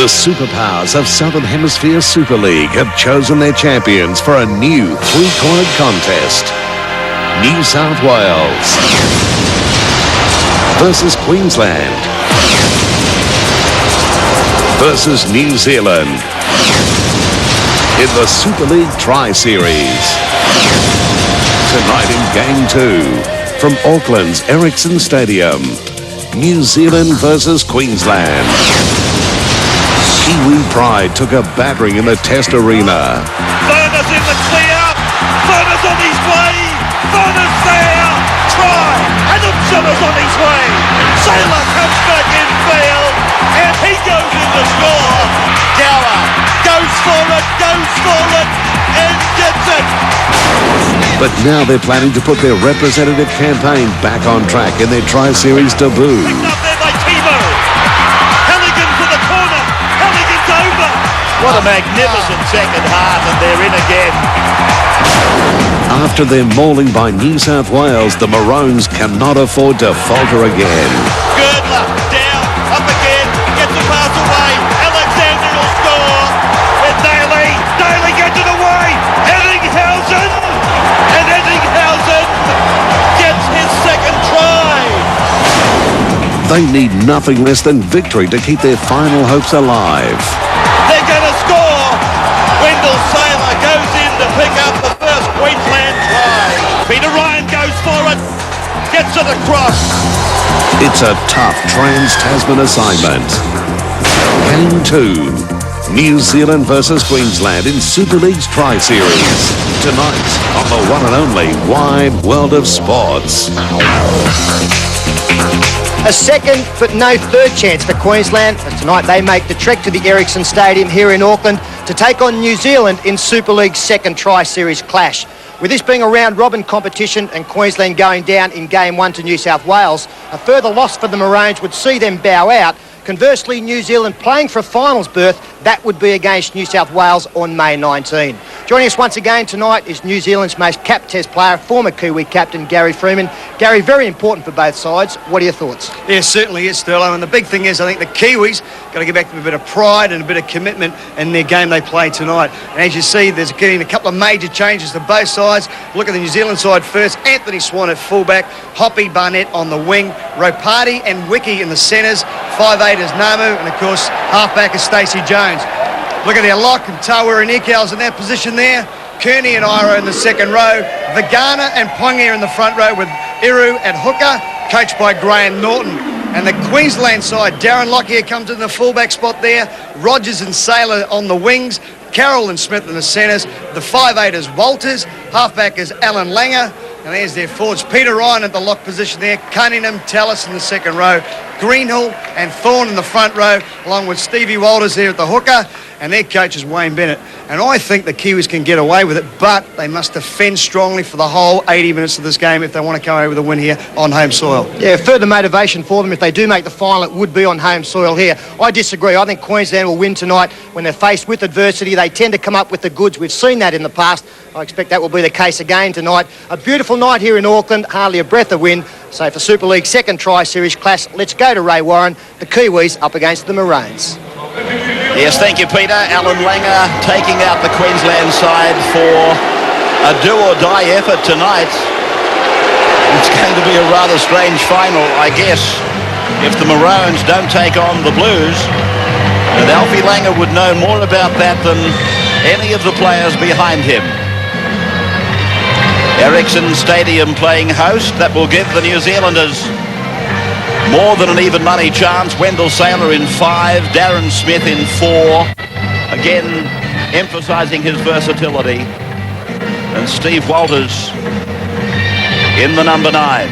The superpowers of Southern Hemisphere Super League have chosen their champions for a new three-cornered contest. New South Wales versus Queensland versus New Zealand in the Super League Tri-Series. Tonight in Game 2 from Auckland's Ericsson Stadium, New Zealand versus Queensland. Kiwi pride took a battering in the Test Arena. Verner's in the clear. Verner's on his way. Verner's there. Try. Adam Ziller's on his way. Sailor comes back in field. And he goes in to score. Gower goes forward, and gets it. But now they're planning to put their representative campaign back on track in their Tri-Series debut. Picked up there by Timo. Halligan to the corner. Halligan's over. What a magnificent second half, and they're in again. After their mauling by New South Wales, the Maroons cannot afford to falter again. Girdler down, up again, gets the pass away. Alexander will score with Daly. Daly gets it away. Eddinghausen, and Eddinghausen gets his second try. They need nothing less than victory to keep their final hopes alive. They're going to score. Wendell Sailor goes in to pick up the first Queensland try. Peter Ryan goes for it, gets it across. It's a tough Trans-Tasman assignment. Game 2, New Zealand versus Queensland in Super League's Tri-Series. Tonight on the one and only Wide World of Sports. A second but no third chance for Queensland as tonight they make the trek to the Ericsson Stadium here in Auckland to take on New Zealand in Super League's second Tri-Series clash. With this being a round-robin competition and Queensland going down in Game 1 to New South Wales, a further loss for the Maroons would see them bow out. Conversely, New Zealand playing for a finals berth, that would be against New South Wales on May 19. Joining us once again tonight is New Zealand's most capped Test player, former Kiwi captain Gary Freeman. Gary, very important for both sides. What are your thoughts? Yeah, certainly is, Sterlo. And the big thing is, I think the Kiwis got to get back to a bit of pride and a bit of commitment in their game they play tonight. And as you see, there's getting a couple of major changes to both sides. Look at the New Zealand side first. Anthony Swan at fullback, Hoppy Barnett on the wing, Ropati and Wiki in the centres, 5'8" is Namu, and of course, halfback is Stacey Jones. Look at their lock, and Tawa and Ekals in that position there. Kearney and Iro in the second row. Vagana and Pongia in the front row with Iru at hooker, coached by Graham Norton. And the Queensland side, Darren Lockyer comes in the fullback spot there. Rogers and Sailor on the wings. Carroll and Smith in the centres. The 5'8" is Walters. Halfback is Alan Langer. And there's their forwards. Peter Ryan at the lock position there. Cunningham, Tallis in the second row. Greenhill and Thorne in the front row, along with Stevie Walters there at the hooker. And their coach is Wayne Bennett. And I think the Kiwis can get away with it, but they must defend strongly for the whole 80 minutes of this game if they want to come away with a win here on home soil. Yeah, further motivation for them if they do make the final, it would be on home soil here. I disagree. I think Queensland will win tonight. When they're faced with adversity, they tend to come up with the goods. We've seen that in the past. I expect that will be the case again tonight. A beautiful night here in Auckland, hardly a breath of wind. So for Super League second Tri-Series clash, let's go to Ray Warren, the Kiwis up against the Maroons. Yes, thank you, Peter. Alan Langer taking out the Queensland side for a do-or-die effort tonight. It's going to be a rather strange final, I guess, if the Maroons don't take on the Blues. And Alfie Langer would know more about that than any of the players behind him. Ericsson Stadium playing host. That will give the New Zealanders more than an even money chance. Wendell Sailor in 5, Darren Smith in 4. Again, emphasising his versatility. And Steve Walters in the number 9.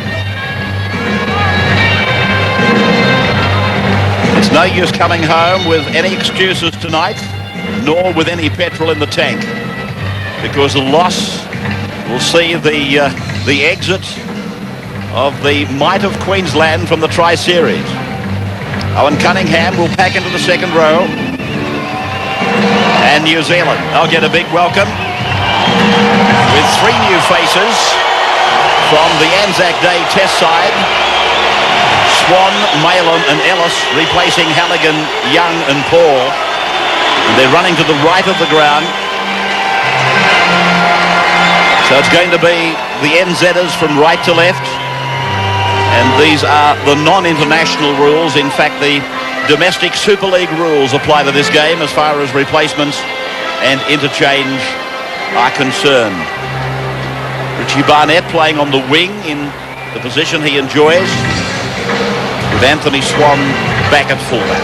It's no use coming home with any excuses tonight, nor with any petrol in the tank, because the loss will see the exit of the might of Queensland from the Tri-Series. Owen Cunningham will pack into the second row. And New Zealand, they'll get a big welcome with 3 new faces from the Anzac Day Test side. Swan, Malin and Ellis replacing Halligan, Young and Paul. And they're running to the right of the ground. So it's going to be the NZers from right to left. And these are the non-international rules. In fact, the domestic Super League rules apply to this game as far as replacements and interchange are concerned. Richie Barnett playing on the wing in the position he enjoys, with Anthony Swan back at fullback.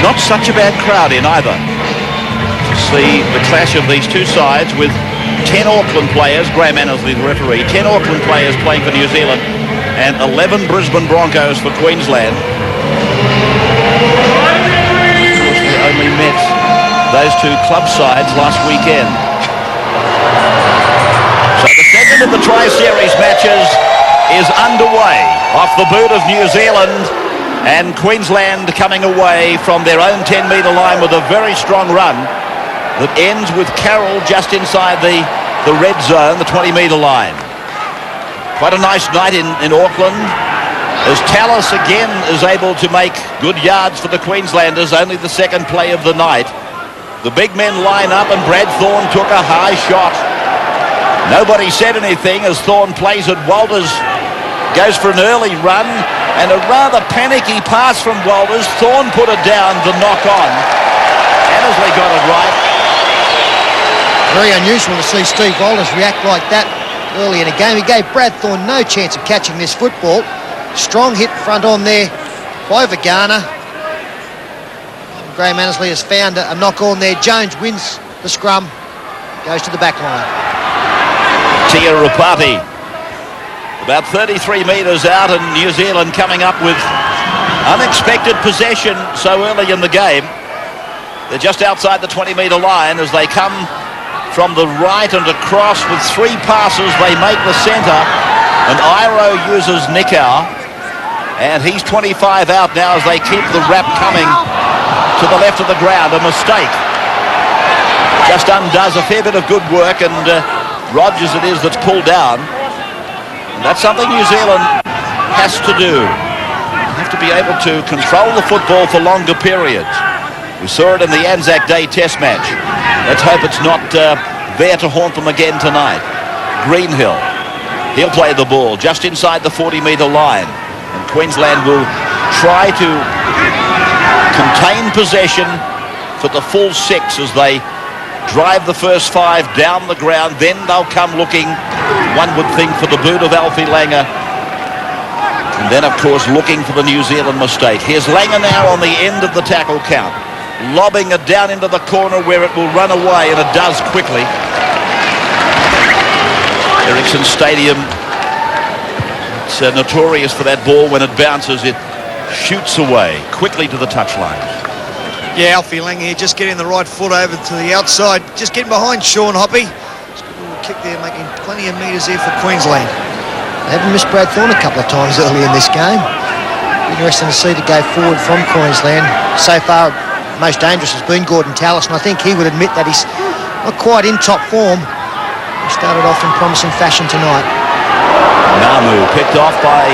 Not such a bad crowd in either. To see the clash of these two sides with 10 Auckland players, Graham Annesley the referee, 10 Auckland players playing for New Zealand and 11 Brisbane Broncos for Queensland. We only met those two club sides last weekend. So the second of the Tri-Series matches is underway off the boot of New Zealand, and Queensland coming away from their own 10-metre line with a very strong run that ends with Carroll just inside the red zone, the 20-metre line. Quite a nice night in Auckland, as Tallis again is able to make good yards for the Queenslanders, only the second play of the night. The big men line up and Brad Thorne took a high shot. Nobody said anything as Thorne plays it. Walters goes for an early run and a rather panicky pass from Walters. Thorne put it down, the knock on. Annesley got it right. Very unusual to see Steve Walters react like that early in a game. He gave Brad Thorne no chance of catching this football. Strong hit front on there by Vagana. Graham Annesley has found a knock on there. Jones wins the scrum, goes to the back line. Tia Rapati about 33 metres out, and New Zealand coming up with unexpected possession so early in the game. They're just outside the 20-metre line as they come from the right and across with three passes. They make the centre, and Iro uses Nickau, and he's 25 out now as they keep the wrap coming to the left of the ground. A mistake just undoes a fair bit of good work, and Rogers it is that's pulled down. And that's something New Zealand has to do. You have to be able to control the football for longer periods. We saw it in the Anzac Day Test match. Let's hope it's not there to haunt them again tonight. Greenhill, he'll play the ball just inside the 40-metre line, and Queensland will try to contain possession for the full 6 as they drive the first 5 down the ground. Then they'll come looking, one would think, for the boot of Alfie Langer, and then of course looking for the New Zealand mistake. Here's Langer now on the end of the tackle count, lobbing it down into the corner where it will run away, and it does quickly. Ericsson Stadium, it's notorious for that ball. When it bounces, it shoots away quickly to the touchline. Yeah, Alfie Langer here, just getting the right foot over to the outside, just getting behind Sean Hoppy. Just a little kick there, making plenty of metres here for Queensland. They haven't missed Brad Thorne a couple of times early in this game. Interesting to see the go forward from Queensland. So far, most dangerous has been Gordon Tallis, and I think he would admit that he's not quite in top form. He started off in promising fashion tonight. Namu picked off by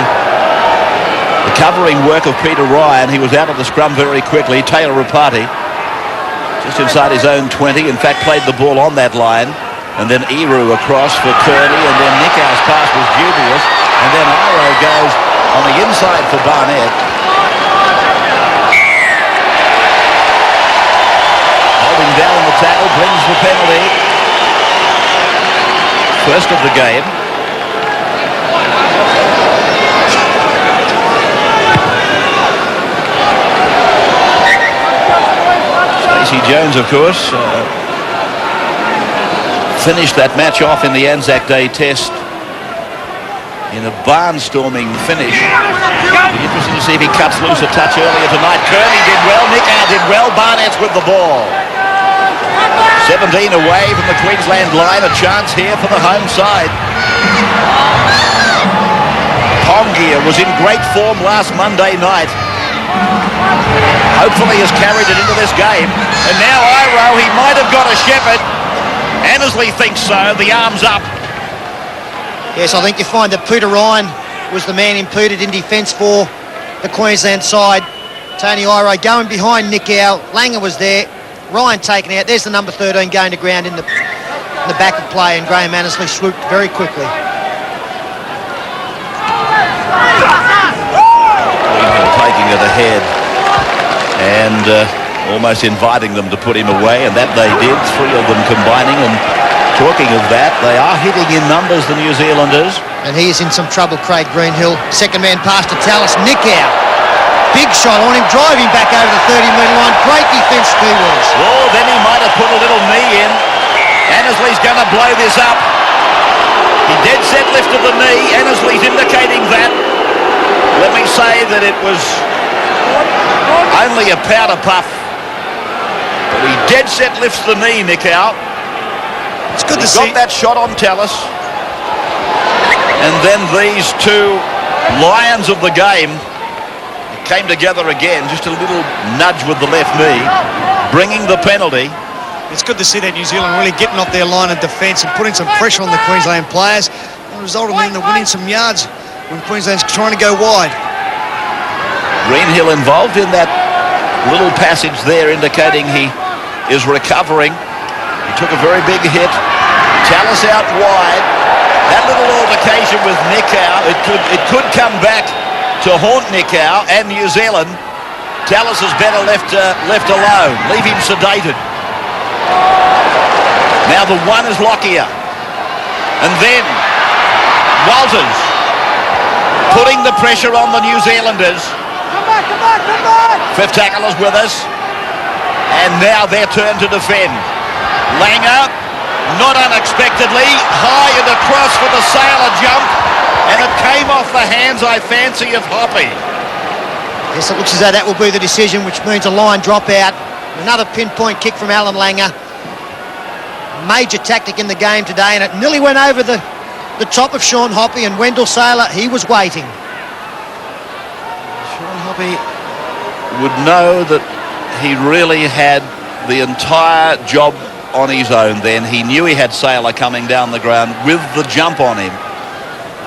the covering work of Peter Ryan. He was out of the scrum very quickly. Teo Rapati just inside his own 20. In fact, played the ball on that line. And then Eru across for Curley, and then Nickau's pass was dubious. And then Iro goes on the inside for Barnett. Holding down the tackle, brings the penalty. First of the game. Stacey Jones, of course, finished that match off in the Anzac Day Test in a barnstorming finish. It'll be interesting to see if he cuts loose a touch earlier tonight. Kearney did well, Nickau did well, Barnett's with the ball. 17 away from the Queensland line, a chance here for the home side. Pongia was in great form last Monday night. Hopefully has carried it into this game. And now Iro, he might have got a shepherd. Annesley thinks so, the arms up. Yes, I think you find that Peter Ryan was the man impeded in defence for the Queensland side. Tony Iro going behind Nick Howe. Langer was there. Ryan taken out. There's the number 13 going to ground in the back of play, and Graham Annesley swooped very quickly. Taking it ahead and almost inviting them to put him away, and that they did, 3 of them combining. And talking of that, they are hitting in numbers, the New Zealanders. And he is in some trouble, Craig Greenhill. Second man pass to Tallis. Nick Howe. Big shot on him, driving back over the 30-metre line. Great defence, Kiwis. Oh, then he might have put a little knee in. Annesley's going to blow this up. He dead set lifted the knee. Annesley's indicating that. Let me say that it was only a powder puff. But he dead set lifts the knee, Nick Howe. It's good to He see. got that shot on Tallis. And then these two lions of the game came together again. Just a little nudge with the left knee, bringing the penalty. It's good to see that New Zealand really getting off their line of defence and putting some pressure on the Queensland players. The result of them winning some yards when Queensland's trying to go wide. Greenhill involved in that little passage there, indicating he is recovering. He took a very big hit. Tallis out wide. That little altercation with Nick Howe, it could come back to haunt Nick Howe and New Zealand. Tallis is better left alone. Leave him sedated. Now the one is Lockyer. And then Walters putting the pressure on the New Zealanders. Come back. Fifth tackle is with us. And now their turn to defend. Langer, not unexpectedly, high and across for the sailor jump. And it came off the hands, I fancy, of Hoppy. Yes, it looks as though that will be the decision, which means a line drop out. Another pinpoint kick from Alan Langer. Major tactic in the game today, and it nearly went over the top of Sean Hoppy, and Wendell Saylor, he was waiting. Sean Hoppy would know that he really had the entire job on his own then. He knew he had Saylor coming down the ground with the jump on him.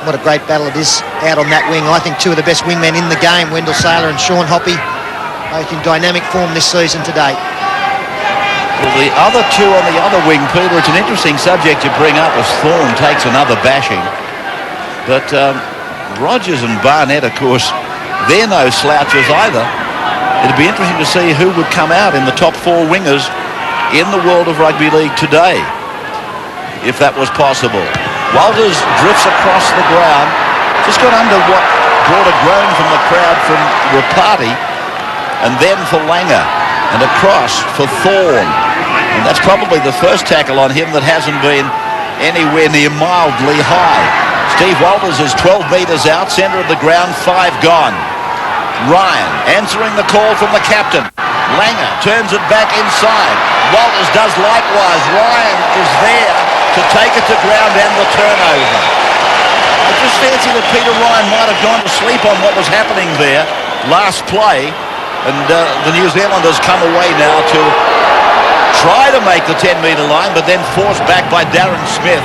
What a great battle it is out on that wing. I think two of the best wingmen in the game, Wendell Saylor and Sean Hoppy, both in dynamic form this season to date. Well, the other two on the other wing, Peter, it's an interesting subject you bring up as Thorne takes another bashing. But Rogers and Barnett, of course, they're no slouches either. It'd be interesting to see who would come out in the top 4 wingers in the world of rugby league today, if that was possible. Walters drifts across the ground, just got under what brought a groan from the crowd from Rapati, and then for Langer, and across for Thorne. And that's probably the first tackle on him that hasn't been anywhere near mildly high. Steve Walters is 12 metres out, centre of the ground, 5 gone. Ryan answering the call from the captain. Langer turns it back inside. Walters does likewise. Ryan is there to take it to ground and the turnover. I just fancy that Peter Ryan might have gone to sleep on what was happening there last play, and the New Zealanders come away now to try to make the 10-metre line, but then forced back by Darren Smith.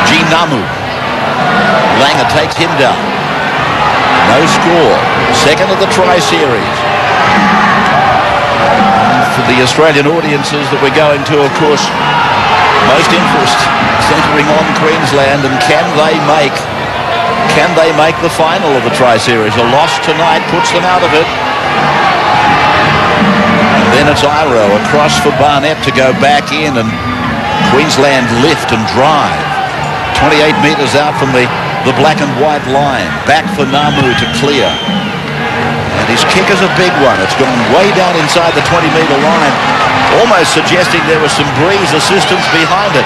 Ginamu. Langer takes him down. No score. Second of the tri-series. For the Australian audiences that we're going to, of course, most interest centering on Queensland, and can they make the final of the tri-series? A loss tonight puts them out of it. And then it's Iro across for Barnett to go back in, and Queensland lift and drive 28 metres out from the black and white line. Back for Namu to clear. And his kick is a big one. It's gone way down inside the 20-metre line, almost suggesting there was some breeze assistance behind it.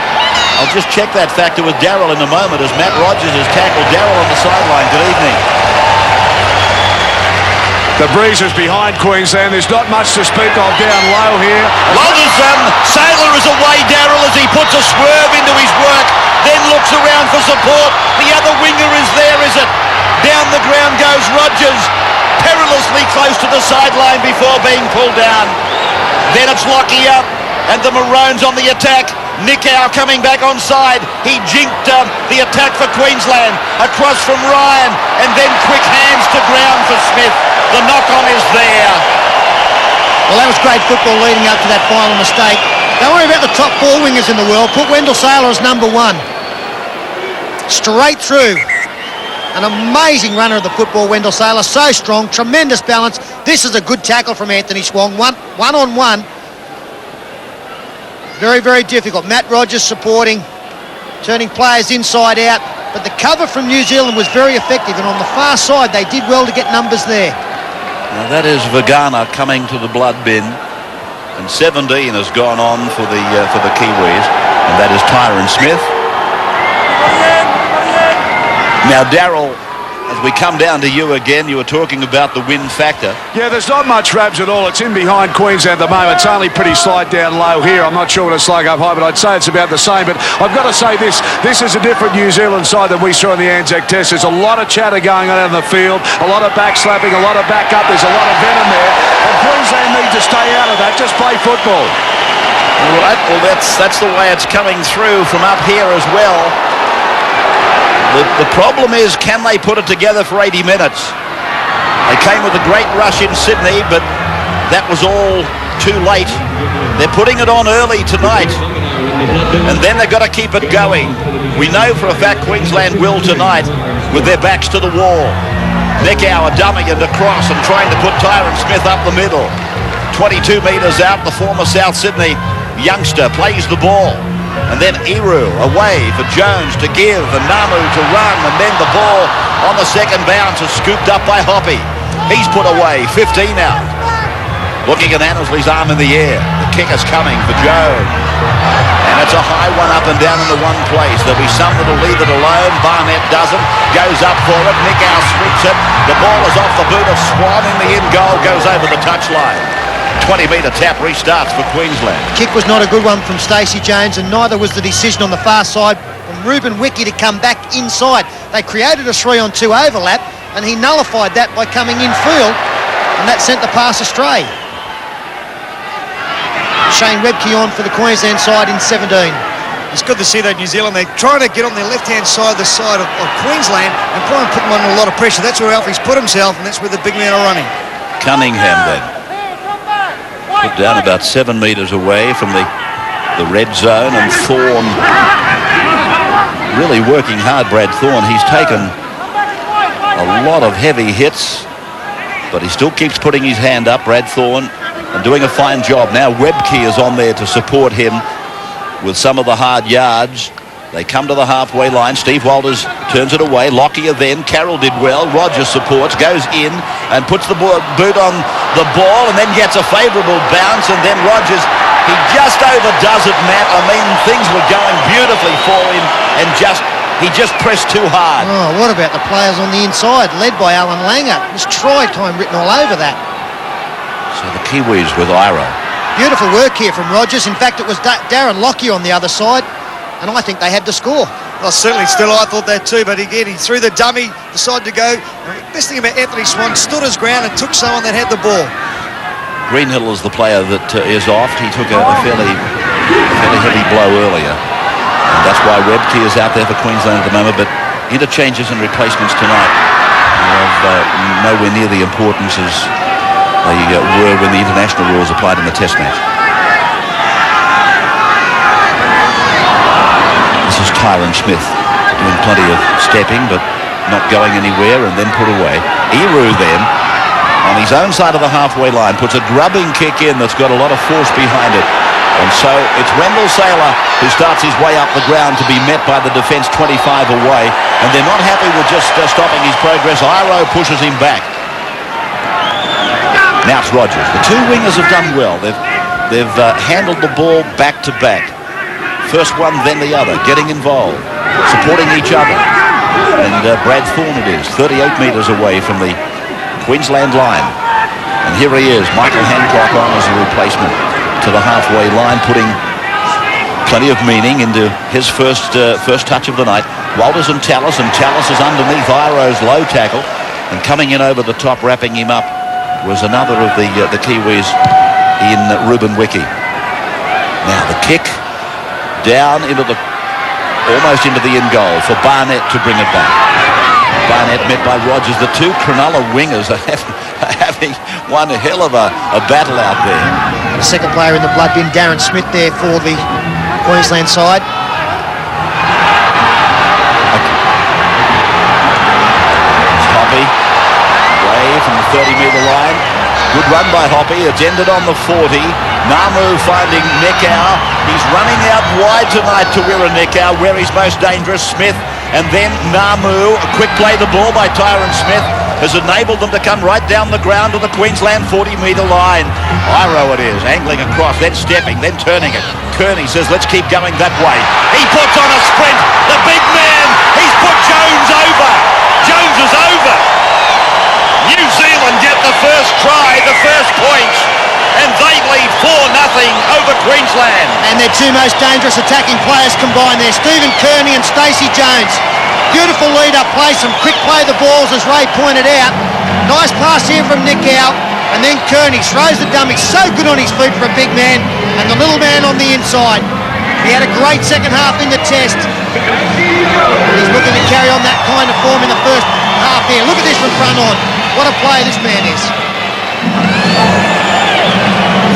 I'll just check that factor with Darryl in a moment as Matt Rogers has tackled Darryl on the sideline. Good evening. The breeze is behind Queensland. There's not much to speak of down low here. Walters, Saylor is away, Darryl, as he puts a swerve into his work, then looks around for support. The other winger is there, is it? Down the ground goes Rogers, perilously close to the sideline before being pulled down. Then it's Lockyer and the Maroons on the attack. Nickau coming back onside. He jinked the attack for Queensland. Across from Ryan, and then quick hands to ground for Smith. The knock-on is there. Well, that was great football leading up to that final mistake. Don't worry about the top 4 wingers in the world. Put Wendell Sailor as number 1. Straight through. An amazing runner of the football, Wendell Sailor. So strong, tremendous balance. This is a good tackle from Anthony Swong. One-on-one. Very, very difficult. Matt Rogers supporting, turning players inside out. But the cover from New Zealand was very effective. And on the far side, they did well to get numbers there. Now that is Vagana coming to the blood bin, and 17 has gone on for the Kiwis, and that is Tyron Smith. Now Daryl, as we come down to you again, you were talking about the win factor. Yeah, there's not much Rabs at all. It's in behind Queensland at the moment. It's only pretty slight down low here. I'm not sure what it's like up high, but I'd say it's about the same. But I've got to say this is a different New Zealand side than we saw in the Anzac Test. There's a lot of chatter going on out in the field, a lot of backslapping, a lot of back up. There's a lot of venom there. And Queensland need to stay out of that. Just play football. All right, well, that's the way it's coming through from up here as well. The problem is, can they put it together for 80 minutes? They came with a great rush in Sydney, but that was all too late. They're putting it on early tonight, and then they've got to keep it going. We know for a fact Queensland will tonight with their backs to the wall. Nickau a dummy and across and trying to put Tyron Smith up the middle. 22 metres out, the former South Sydney youngster plays the ball. And then Iru away for Jones to give and Namu to run, and then the ball on the second bounce is scooped up by Hoppy. He's put away, 15 out. Looking at Annesley's arm in the air. The kick is coming for Jones. And it's a high one up and down in the one place. There'll be some that'll leave it alone. Barnett doesn't. Goes up for it. Nickau sweeps it. The ball is off the boot of Swan in the in goal. Goes over the touchline. 20-metre tap restarts for Queensland. Kick was not a good one from Stacey Jones, and neither was the decision on the far side from Ruben Wiki to come back inside. They created a 3-on-2 overlap, and he nullified that by coming in field, and that sent the pass astray. Shane Webke on for the Queensland side in 17. It's good to see that New Zealand, they're trying to get on their left-hand side, the side of Queensland, and try and put them under a lot of pressure. That's where Alfie's put himself, and that's where the big men are running. Cunningham then. Put down about 7 metres away from the red zone, and Thorne really working hard, Brad Thorne. He's taken a lot of heavy hits, but he still keeps putting his hand up, Brad Thorne, and doing a fine job. Now Webke is on there to support him with some of the hard yards. They come to the halfway line. Steve Walters turns it away. Lockyer then. Carroll did well. Rogers supports, goes in and puts the boot on the ball and then gets a favourable bounce. And then Rogers, he just overdoes it, Matt. I mean, things were going beautifully for him and he just pressed too hard. Oh, what about the players on the inside, led by Alan Langer? There's try time written all over that. So the Kiwis with Iro. Beautiful work here from Rogers. In fact, it was Darren Lockyer on the other side, and I think they had to score. Well, certainly still I thought that too, but again, he threw the dummy, decided to go. The best thing about Anthony Swan, stood his ground and took someone that had the ball. Greenhill is the player that is off. He took a fairly heavy blow earlier. And that's why Webke is out there for Queensland at the moment, but interchanges and replacements tonight have nowhere near the importance as they were when the international rules applied in the Test match. This is Tyron Smith doing plenty of stepping but not going anywhere and then put away. Iru then on his own side of the halfway line puts a grubbing kick in that's got a lot of force behind it, and so it's Wendell Sailor who starts his way up the ground to be met by the defence 25 away, and they're not happy with just stopping his progress. Iro pushes him back. Now it's Rogers. The two wingers have done well. They've handled the ball back to back. First one, then the other, getting involved, supporting each other. And Brad Thorne it is, 38 metres away from the Queensland line. And here he is, Michael Hancock on as a replacement to the halfway line, putting plenty of meaning into his first touch of the night. Walters and Tallis is underneath Iro's low tackle, and coming in over the top, wrapping him up, was another of the Kiwis in Ruben Wiki. Now the kick down into the, almost into the in goal for Barnett to bring it back. Barnett met by Rogers. The two Cronulla wingers are having one hell of a battle out there. The second player in the blood bin, Darren Smith, there for the Queensland side. Hoppy, away from the 30-metre line. Good run by Hoppy. It's ended on the 40. Namu finding Nikau. He's running out wide tonight to Wirra-Nikau, where he's most dangerous. Smith, and then Namu. A quick play the ball by Tyron Smith has enabled them to come right down the ground to the Queensland 40-metre line. Iro it is, angling across, then stepping, then turning it. Kearney says, let's keep going that way. He puts on a sprint. The big man, he's put Jones over. Jones is over. New Zealand get the first try, the first points, and they lead 4-0 over Queensland. And their two most dangerous attacking players combined there, Stephen Kearney and Stacey Jones. Beautiful lead-up play, some quick play of the balls as Ray pointed out. Nice pass here from Nikau, and then Kearney throws the dummy, so good on his feet for a big man, and the little man on the inside. He had a great second half in the test. He's looking to carry on that kind of form in the first half here. Look at this from front on. What a player this man is.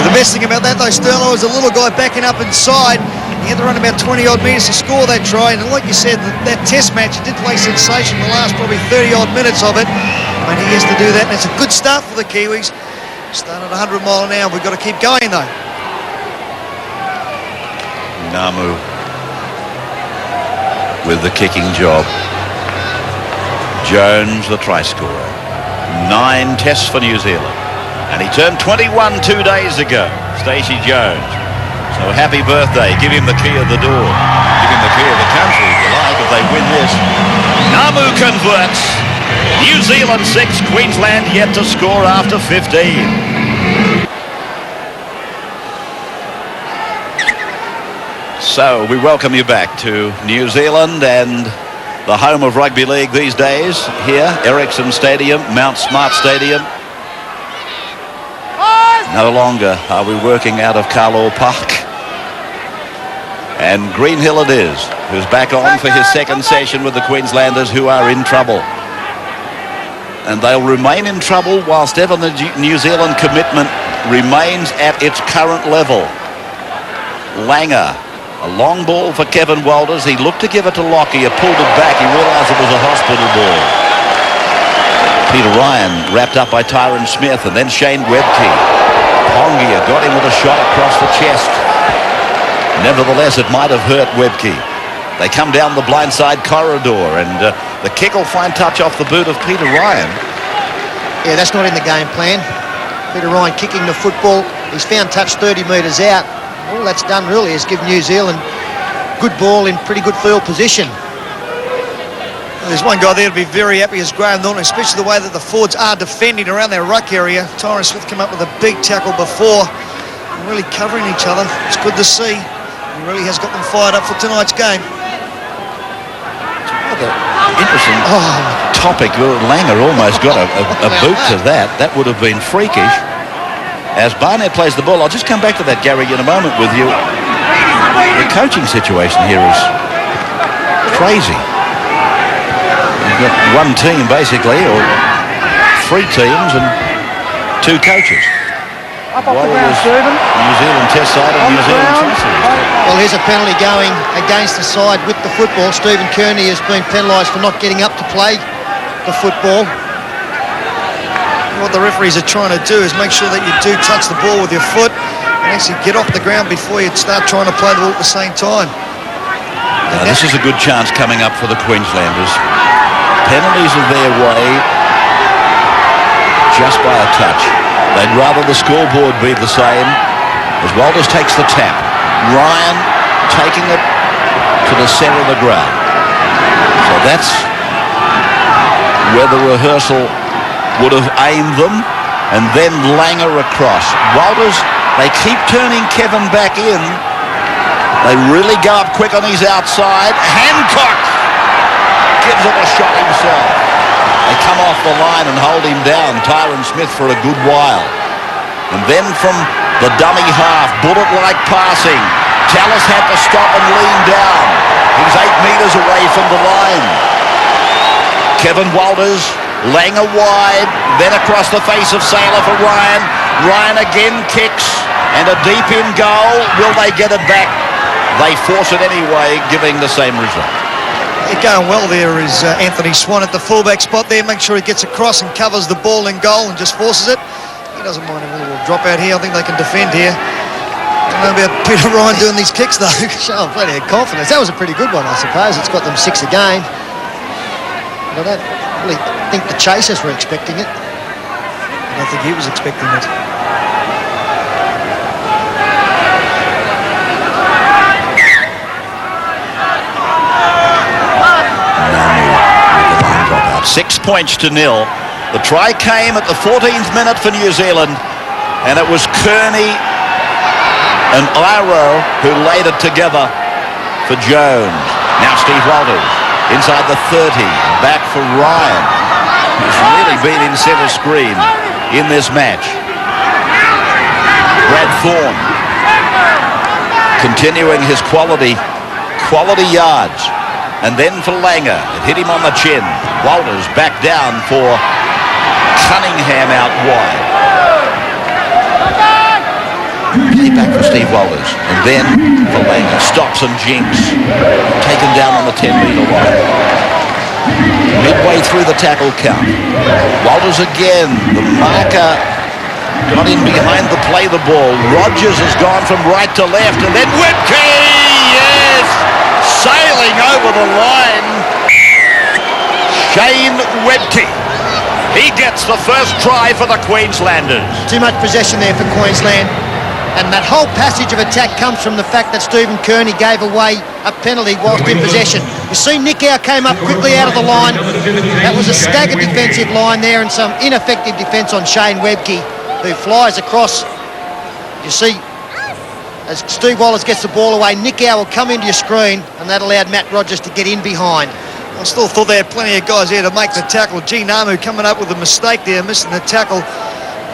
The best thing about that though, Sterlo, is a little guy backing up inside. He had to run about 20-odd metres to score that try, and like you said, that test match, he did play sensation the last probably 30-odd minutes of it, and he has to do that, and it's a good start for the Kiwis. Starting at 100 mile an hour, we've got to keep going though. Namu with the kicking job. Jones, the try scorer. 9 tests for New Zealand. And he turned 21 2 days ago, Stacey Jones. So happy birthday. Give him the key of the door. Give him the key of the country, if you like, if they win this. Namu converts. New Zealand 6, Queensland yet to score after 15. So we welcome you back to New Zealand and the home of rugby league these days. Here, Ericsson Stadium, Mount Smart Stadium. No longer are we working out of Carlaw Park. And Greenhill it is, who's back on for his second session with the Queenslanders, who are in trouble. And they'll remain in trouble whilst ever the New Zealand commitment remains at its current level. Langer, a long ball for Kevin Walters. He looked to give it to Lockie. He pulled it back. He realised it was a hospital ball. Peter Ryan wrapped up by Tyron Smith, and then Shane Webke. Pongia got him with a shot across the chest. Nevertheless, it might have hurt Webke. They come down the blindside corridor, and the kick will find touch off the boot of Peter Ryan. Yeah, that's not in the game plan. Peter Ryan kicking the football. He's found touch 30 metres out. All that's done really is give New Zealand good ball in pretty good field position. There's one guy there to be very happy is Graham Norton, especially the way that the forwards are defending around their ruck area. Tyron Smith came up with a big tackle before, really covering each other. It's good to see. He really has got them fired up for tonight's game. Another interesting topic. Langer almost got a boot to that. That would have been freakish. As Barnett plays the ball, I'll just come back to that, Gary, in a moment with you. The coaching situation here is crazy. You've got one team, basically, or 3 teams and 2 coaches. Warriors, New Zealand Test side and New Zealand Try series. Well, here's a penalty going against the side with the football. Stephen Kearney has been penalised for not getting up to play the football. What the referees are trying to do is make sure that you do touch the ball with your foot and actually get off the ground before you start trying to play the ball at the same time. Now, this is a good chance coming up for the Queenslanders. Penalties are their way just by a touch. They'd rather the scoreboard be the same. As Walters takes the tap, Ryan taking it to the centre of the ground. So that's where the rehearsal would have aimed them, and then Langer across. Walters, they keep turning Kevin back in. They really go up quick on his outside. Hancock gives it a shot himself. They come off the line and hold him down, Tyron Smith, for a good while. And then from the dummy half, bullet-like passing. Tallis had to stop and lean down. He's 8 metres away from the line. Kevin Walters, Langer wide, then across the face of Sailor for Ryan. Ryan again kicks, and a deep in goal. Will they get it back? They force it anyway, giving the same result. Going well there is Anthony Swan at the fullback spot there. Make sure he gets across and covers the ball in goal and just forces it. He doesn't mind a little drop out here. I think they can defend here. I don't know about Peter Ryan doing these kicks though. Showing plenty of confidence. That was a pretty good one, I suppose. It's got them 6 again. But I don't really think the chasers were expecting it. I don't think he was expecting it. Dropout. 6 points to nil. The try came at the 14th minute for New Zealand, and it was Kearney and Iro who laid it together for Jones. Now Steve Walters inside the 30, back for Ryan, who's really been in centre screen in this match. Brad Thorne continuing his quality yards, and then for Langer, it hit him on the chin. Walters back down for Cunningham out wide. Play back for Steve Walters, and then for Langer, stops and jinks, taken down on the 10-metre line. Midway through the tackle count, Walters again, the marker got in behind the play the ball. Rogers has gone from right to left, and then Webke, yes, sailing over the line. Shane Webke, he gets the first try for the Queenslanders. Too much possession there for Queensland. And that whole passage of attack comes from the fact that Stephen Kearney gave away a penalty whilst in possession. You see Nick Howe came up quickly out of the line. That was a staggered defensive line there and some ineffective defence on Shane Webke, who flies across. You see, as Steve Wallace gets the ball away, Nick Howe will come into your screen, and that allowed Matt Rogers to get in behind. I still thought they had plenty of guys there to make the tackle. G Namu coming up with a mistake there, missing the tackle.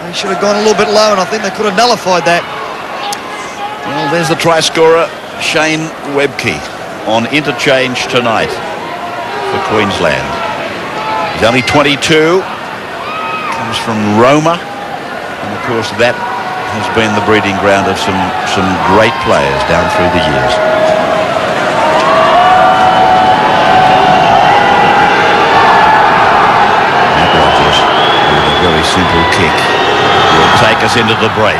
He should have gone a little bit low, and I think they could have nullified that. Well, there's the try scorer, Shane Webke, on interchange tonight for Queensland. He's only 22, comes from Roma, and of course that has been the breeding ground of some great players down through the years. Matt Rogers with a very simple kick will take us into the break.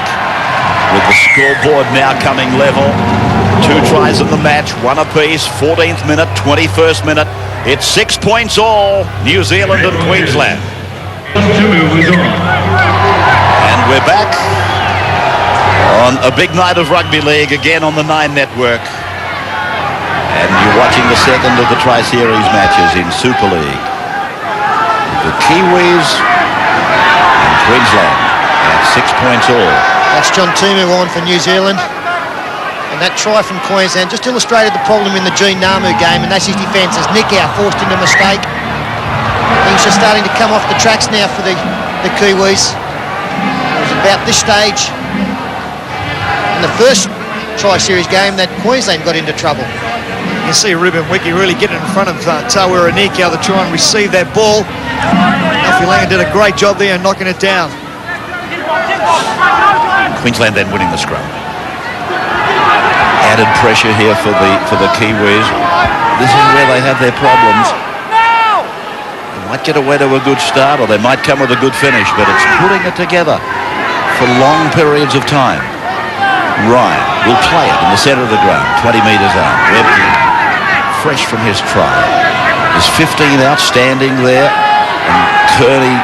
With the scoreboard now coming level. 2 tries in the match, 1 apiece, 14th minute, 21st minute. It's 6 points all, New Zealand and Queensland. And we're back on a big night of rugby league, again on the 9 Network. And you're watching the second of the Tri-Series matches in Super League. The Kiwis and Queensland at 6 points all. That's John Timu on for New Zealand. And that try from Queensland just illustrated the problem in the G Namu game, and that's his defence as Nick Howe forced into a mistake. Things are starting to come off the tracks now for the Kiwis. It was about this stage in the first Tri-Series game that Queensland got into trouble. You see Ruben Wiki really getting in front of Tawera Nikau to try and receive that ball. Alfie Langer did a great job there and knocking it down. Queensland then winning the scrum. Added pressure here for the Kiwis. This is where they have their problems. They might get away to a good start, or they might come with a good finish, but it's putting it together for long periods of time. Ryan will play it in the centre of the ground, 20 metres out. Webke, fresh from his try. There's 15 outstanding there, and Kearney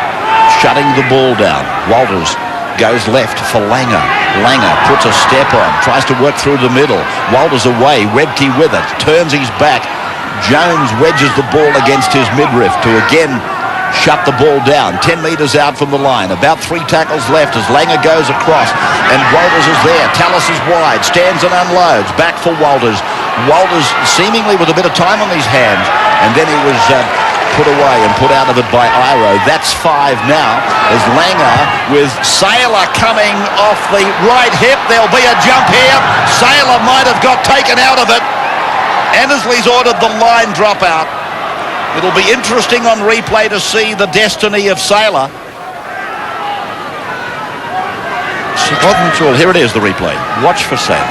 shutting the ball down. Walters goes left for Langer. Langer puts a step on, tries to work through the middle. Walters away, Webke with it, turns his back. Jones wedges the ball against his midriff to again shut the ball down. 10 metres out from the line. About 3 tackles left as Langer goes across, and Walters is there. Tallis is wide, stands and unloads. Back for Walters. Walters seemingly with a bit of time on his hands, and then he was put away and put out of it by Iro. That's 5 now as Langer with Saylor coming off the right hip. There'll be a jump here. Saylor might have got taken out of it. Annesley's ordered the line drop out. It'll be interesting on replay to see the destiny of Saylor. Here it is, the replay. Watch for Saylor.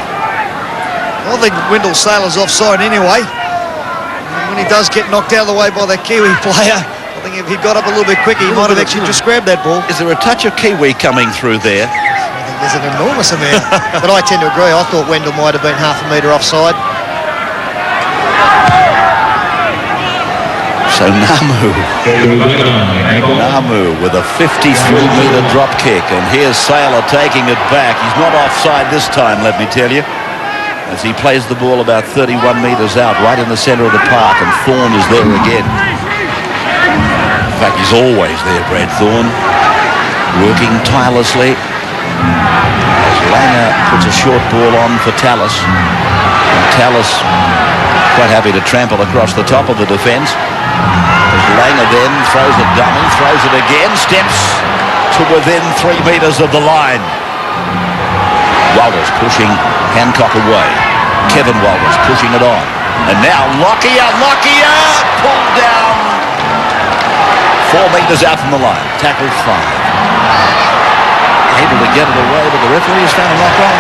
I think Wendell Saylor's offside anyway. And when he does get knocked out of the way by that Kiwi player, I think if he got up a little bit quicker, he might have actually just grabbed that ball. Is there a touch of Kiwi coming through there? I think there's an enormous amount. But I tend to agree. I thought Wendell might have been half a metre offside. So Namu with a 53-metre drop kick, and here's Saylor taking it back. He's not offside this time, let me tell you, as he plays the ball about 31 metres out, right in the centre of the park, and Thorne is there again. In fact, he's always there, Brad Thorne, working tirelessly as Langer puts a short ball on for Tallis. And Tallis quite happy to trample across the top of the defence. As Langer then throws a dummy, throws it again, steps to within 3 metres of the line. Walters pushing Hancock away. Kevin Walters pushing it on. And now Lockyer pulled down 4 metres out from the line. Tackled 5. Able to get it away, but the referee has found a knock on.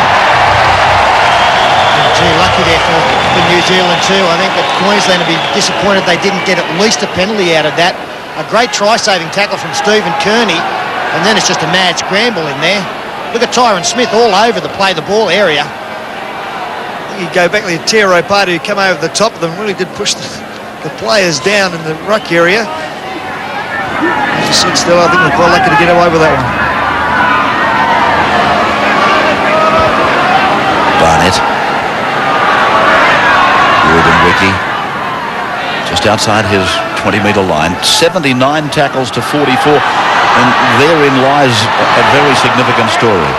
Gee, lucky there for New Zealand too. I think that Queensland will be disappointed they didn't get at least a penalty out of that. A great try-saving tackle from Stephen Kearney, and then it's just a mad scramble in there. Look at Tyron Smith all over the play-the-ball area. You go back to the Tiro Party who come over the top of them, really did push the players down in the ruck area. As you said, still, I think we're quite lucky to get away with that one. Barnett. Wood and Wiki just outside his 20-metre line. 79 tackles to 44, and therein lies a very significant story.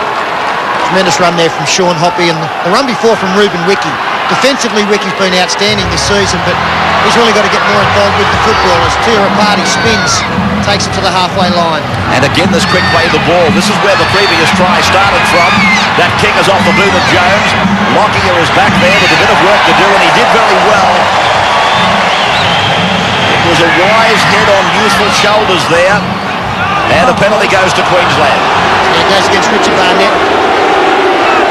Tremendous run there from Sean Hoppy, and the run before from Ruben Wiki. Defensively, Wiki's been outstanding this season, but he's really got to get more involved with the football as Tirapati spins, takes it to the halfway line. And again, this quick play of the ball. This is where the previous try started from. That kick is off the boot of Jones. Lockyer is back there with a bit of work to do, and he did very well. It was a wise head on youthful shoulders there. And a penalty goes to Queensland. Yeah, it goes against Richard Barnett.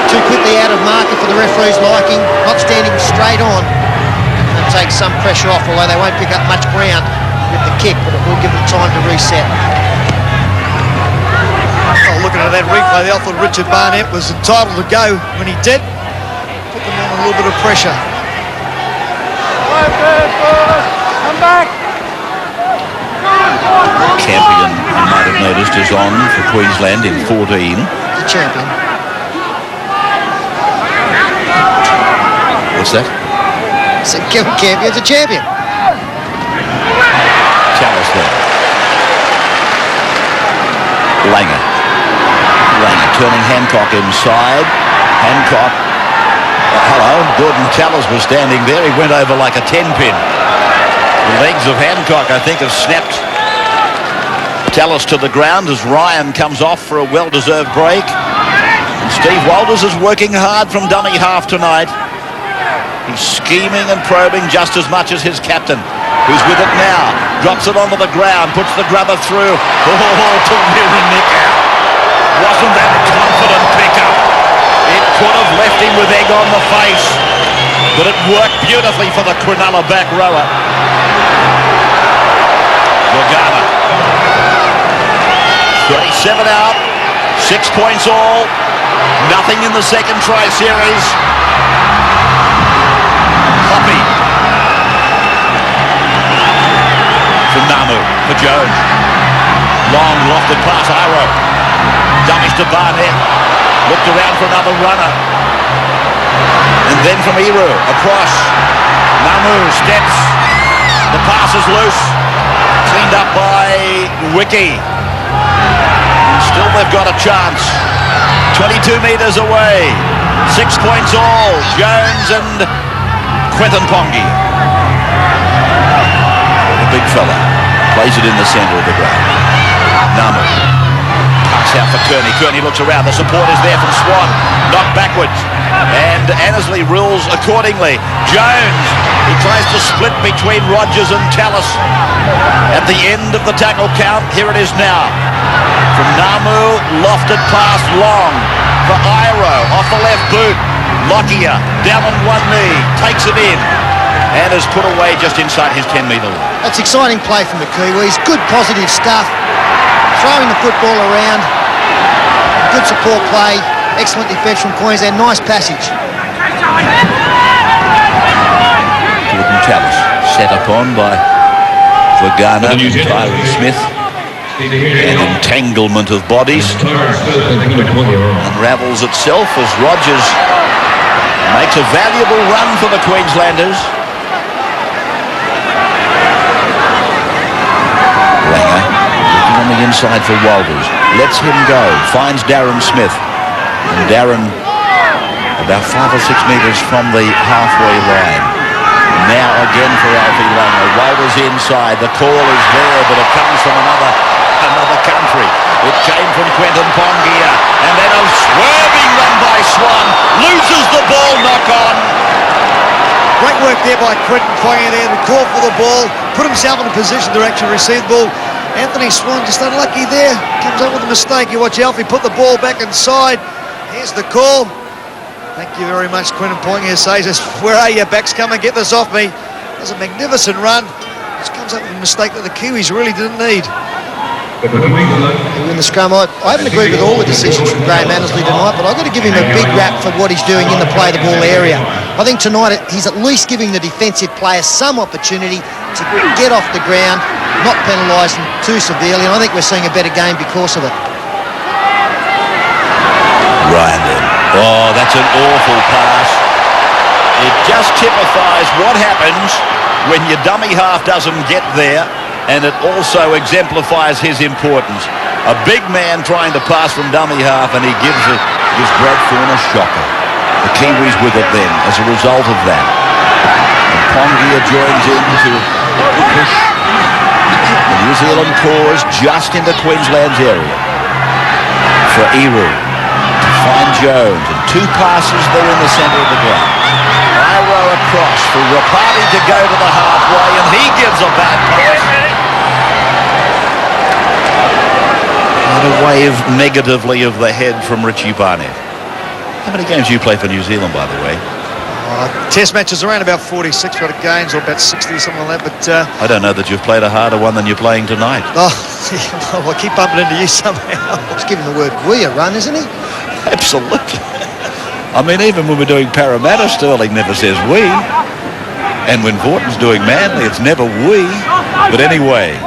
Too quickly out of marker for the referee's liking, not standing straight on. And takes some pressure off, although they won't pick up much ground with the kick, but it will give them time to reset. Oh, looking at that replay, I thought Richard Barnett was entitled to go when he did. Put them on a little bit of pressure. Come back. Campion, you might have noticed, is on for Queensland in 14. The champion. What's that? So Kevin Campion's a champion. Chalice there. Langer turning Hancock inside. Hancock. Hello, Gordon Chalice was standing there. He went over like a 10-pin. The legs of Hancock, I think, have snapped. Chalice to the ground as Ryan comes off for a well-deserved break. And Steve Walters is working hard from dummy half tonight. He's scheming and probing just as much as his captain, who's with it now. Drops it onto the ground, puts the grubber through. Oh, to near a nick out. Wasn't that a confident pickup? It could have left him with egg on the face, but it worked beautifully for the Cronulla back rower. Lagana. 37 out, 6 points all. Nothing in the second try series. Hoppy. For Namu, for Jones. Long lofted pass, Iro. Dummies to Barnett. Looked around for another runner. And then from Iru, across. Namu steps. The pass is loose. Cleaned up by Wiki. And still they've got a chance. 22 metres away. 6 points all. Jones and Quentin Pongi. The big fella. Plays it in the centre of the ground. Namu. Pass out for Kearney. Kearney looks around. The support is there from Swan. Knocked backwards. And Annesley rules accordingly. Jones, he tries to split between Rogers and Tallis. At the end of the tackle count, here it is now. From Namu, lofted pass long for Iro. Off the left boot. Lockyer down on one knee. Takes it in. And is put away just inside his 10-metre line. That's exciting play from the Kiwis. Good positive stuff. Throwing the football around. Good support play. Excellent defence from Queensland. Nice passage. Jordan Tallis set upon by Vagana and Tyron Smith. An entanglement of bodies unravels itself as Rogers makes a valuable run for the Queenslanders. Langer looking on the inside for Walters. Lets him go. Finds Darren Smith. And Darren about 5 or 6 metres from the halfway line. Now again for Alfie Langer. Walters inside. The call is there, but it comes from another country. It came from Quentin Pongia. And then a swerving run by Swan. Loses the ball, knock on. Great work there by Quentin Pongia there to call for the ball, put himself in a position to actually receive the ball. Anthony Swan just unlucky there. Comes up with a mistake. You watch Alfie put the ball back inside. Here's the call. Thank you very much, Quentin Pongia says us, where are you, backs? Come and get this off me. Does a magnificent run. Just comes up with a mistake that the Kiwis really didn't need. They win the scrum. I haven't agreed with all the decisions from Graham Annesley tonight, but I've got to give him a big rap for what he's doing in the play the ball area. I think tonight he's at least giving the defensive players some opportunity to get off the ground, not penalise them too severely, and I think we're seeing a better game because of it. Ryan then. Oh, that's an awful pass. It just typifies what happens when your dummy half doesn't get there, and it also exemplifies his importance. A big man trying to pass from dummy half, and he gives Brad Thorne a shocker. The Kiwis with it then as a result of that. And Pongia joins in to push the New Zealand cause just into Queensland's area. For Eru to find Jones, and 2 passes there in the centre of the ground. Iro across for Rapati to go to the halfway, and he gives a bad pass. And a wave negatively of the head from Richie Barnett. How many games do you play for New Zealand, by the way? Test matches around about 46 games, or about 60 or something like that, but I don't know that you've played a harder one than you're playing tonight. well, I keep bumping into you somehow. He's giving the word we a run, isn't he? Absolutely. I mean, even when we're doing Parramatta, Sterling never says we. And when Vorton's doing Manly, it's never we. But anyway,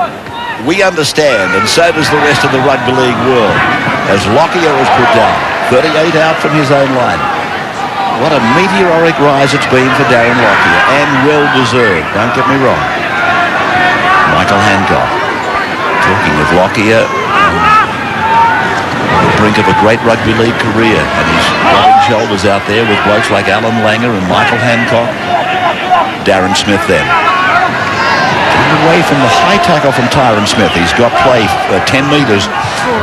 we understand, and so does the rest of the rugby league world, as Lockyer is put down, 38 out from his own line. What a meteoric rise it's been for Darren Lockyer, and well-deserved, don't get me wrong. Michael Hancock, talking of Lockyer, on the brink of a great rugby league career, and he's rubbing shoulders out there with blokes like Alan Langer and Michael Hancock. Darren Smith then. Getting away from the high tackle from Tyron Smith. He's got play 10 metres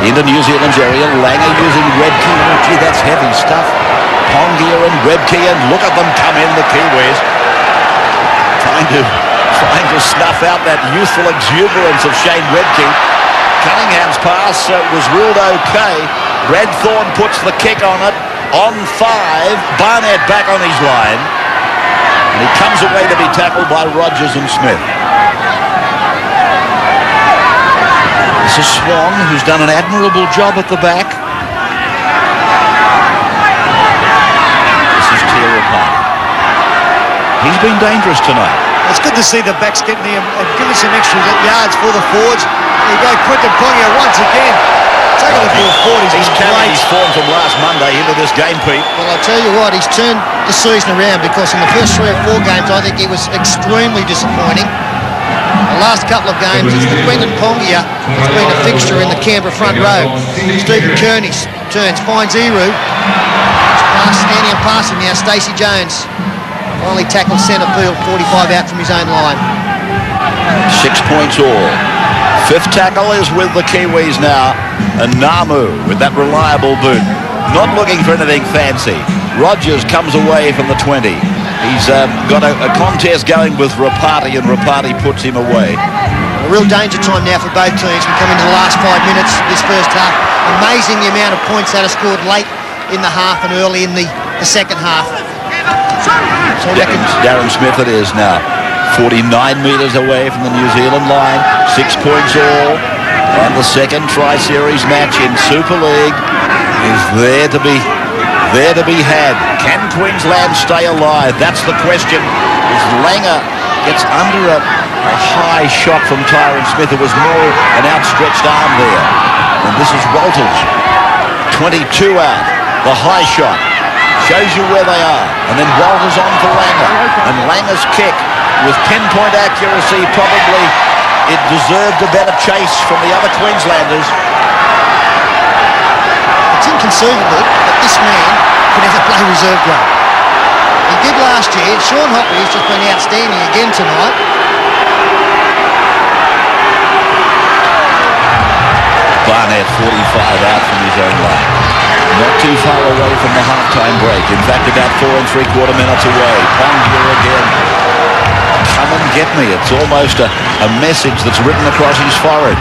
into New Zealand's area. Langer using Redkey. Oh, gee, that's heavy stuff. Pongia and Redkey, and look at them come in, the Kiwis. Trying to snuff out that youthful exuberance of Shane Redkey. Cunningham's pass was ruled okay. Brad Thorne puts the kick on it. On 5. Barnett back on his line. And he comes away to be tackled by Rogers and Smith. This is Swan, who's done an admirable job at the back. This is Tiarapati. He's been dangerous tonight. It's good to see the backs getting there and giving some extra yards for the forwards. There you go, Quentin Pongia once again. Taking the ball forward. He's carried his form from last Monday into this game, Pete. Well, I tell you what, he's turned the season around, because in the first 3 or 4 games, I think he was extremely disappointing. The last couple of games, it's the Quentin Pongia that's been a fixture in the Canberra front row. Stephen Kearney turns, finds Eru. Standing and passing now, Stacey Jones. Finally tackled centre field, 45 out from his own line. 6 points all. Fifth tackle is with the Kiwis now, and Namu with that reliable boot. Not looking for anything fancy. Rogers comes away from the 20. He's got a contest going with Rapati, and Rapati puts him away. A real danger time now for both teams. We come into the last 5 minutes of this first half. Amazing the amount of points that are scored late in the half and early in the second half. So Darren Smith it is now. 49 metres away from the New Zealand line. 6 points all. And the second Tri-Series match in Super League is there to be had. Can Queensland stay alive? That's the question. As Langer gets under a high shot from Tyron Smith. It was more an outstretched arm there. And this is Walters. 22 out. The high shot. Shows you where they are. And then Walters on for Langer. And Langer's kick with pinpoint accuracy, probably it deserved a better chase from the other Queenslanders. It's inconceivable that this man could ever play reserve grade. He did last year. Sean Hoppy has just been outstanding again tonight. Barnett 45 out from his own line. Not too far away from the half-time break. In fact, about 4 3/4 minutes away. Pongia again. Come and get me. It's almost a message that's written across his forehead.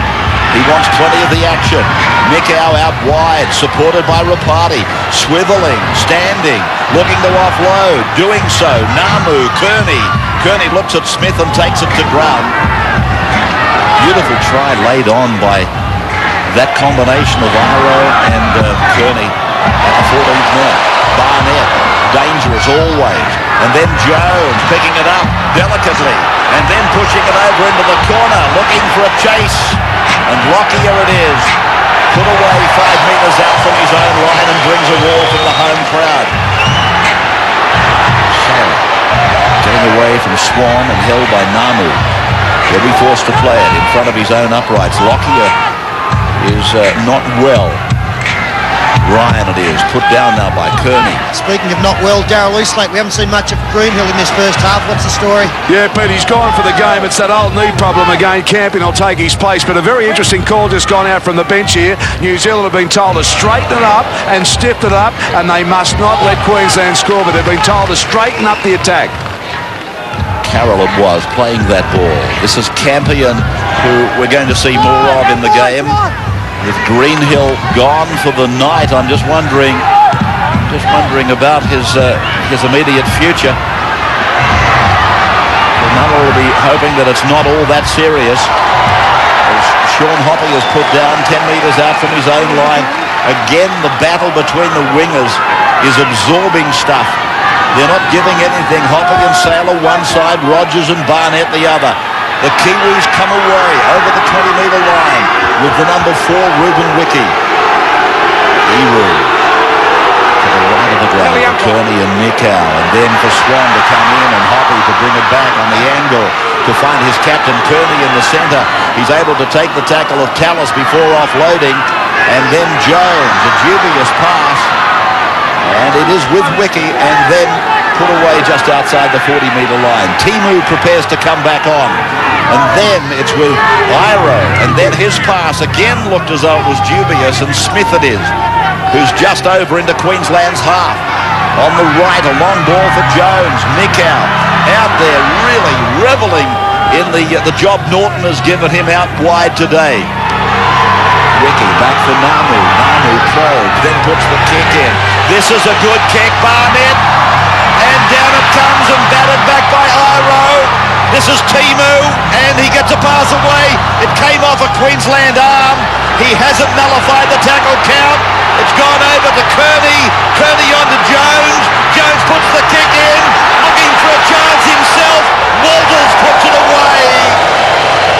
He wants plenty of the action. Mikau out wide, supported by Rapati. Swiveling, standing, looking to offload. Doing so, Namu, Kearney. Kearney looks at Smith and takes it to ground. Beautiful try laid on by that combination of Iro and Kearney at the 14th minute. Barnett, dangerous always. And then Jones picking it up delicately and then pushing it over into the corner, looking for a chase. And Lockyer it is. Put away 5 metres out from his own line and brings a wall from the home crowd. So, getting away from Swan and held by Namu. He'll be forced to play it in front of his own uprights. Lockyer is not well. Ryan it is, put down now by Kearney. Speaking of not well, Darryl Eastlake, we haven't seen much of Greenhill in this first half. What's the story? Yeah, Pete, he's gone for the game. It's that old knee problem again. Camping will take his place, but a very interesting call just gone out from the bench here. New Zealand have been told to straighten it up and stiff it up, and they must not let Queensland score, but they've been told to straighten up the attack. Carroll it was playing that ball. This is Campion, who we're going to see more of in the game. With Greenhill gone for the night, I'm just wondering about his immediate future. None will be hoping that it's not all that serious. As Sean Hoppy is put down 10 metres out from his own line. Again, the battle between the wingers is absorbing stuff. They're not giving anything. Hoppy and Saylor one side, Rogers and Barnett the other. The Kiwis come away over the 20-metre line with the number 4, Ruben Wiki. Eru to the right of the ground for Kearney and Mikau, and then for Swan to come in and Hoppy to bring it back on the angle to find his captain Kearney in the centre. He's able to take the tackle of Tallis before offloading, and then Jones, a dubious pass, and it is with Wiki, and then put away just outside the 40-metre line. Timu prepares to come back on. And then it's with Iro. And then his pass again looked as though it was dubious. And Smith it is, who's just over into Queensland's half. On the right, a long ball for Jones. Mikau out there really revelling in the job Norton has given him out wide today. Wiki back for Namu. Namu probes, then puts the kick in. This is a good kick, Barnett. And down it comes and batted back by Iro. This is Timu, and he gets a pass away. It came off a Queensland arm. He hasn't nullified the tackle count. It's gone over to Kearney. Kearney on to Jones. Jones puts the kick in, looking for a chance himself. Walters puts it away.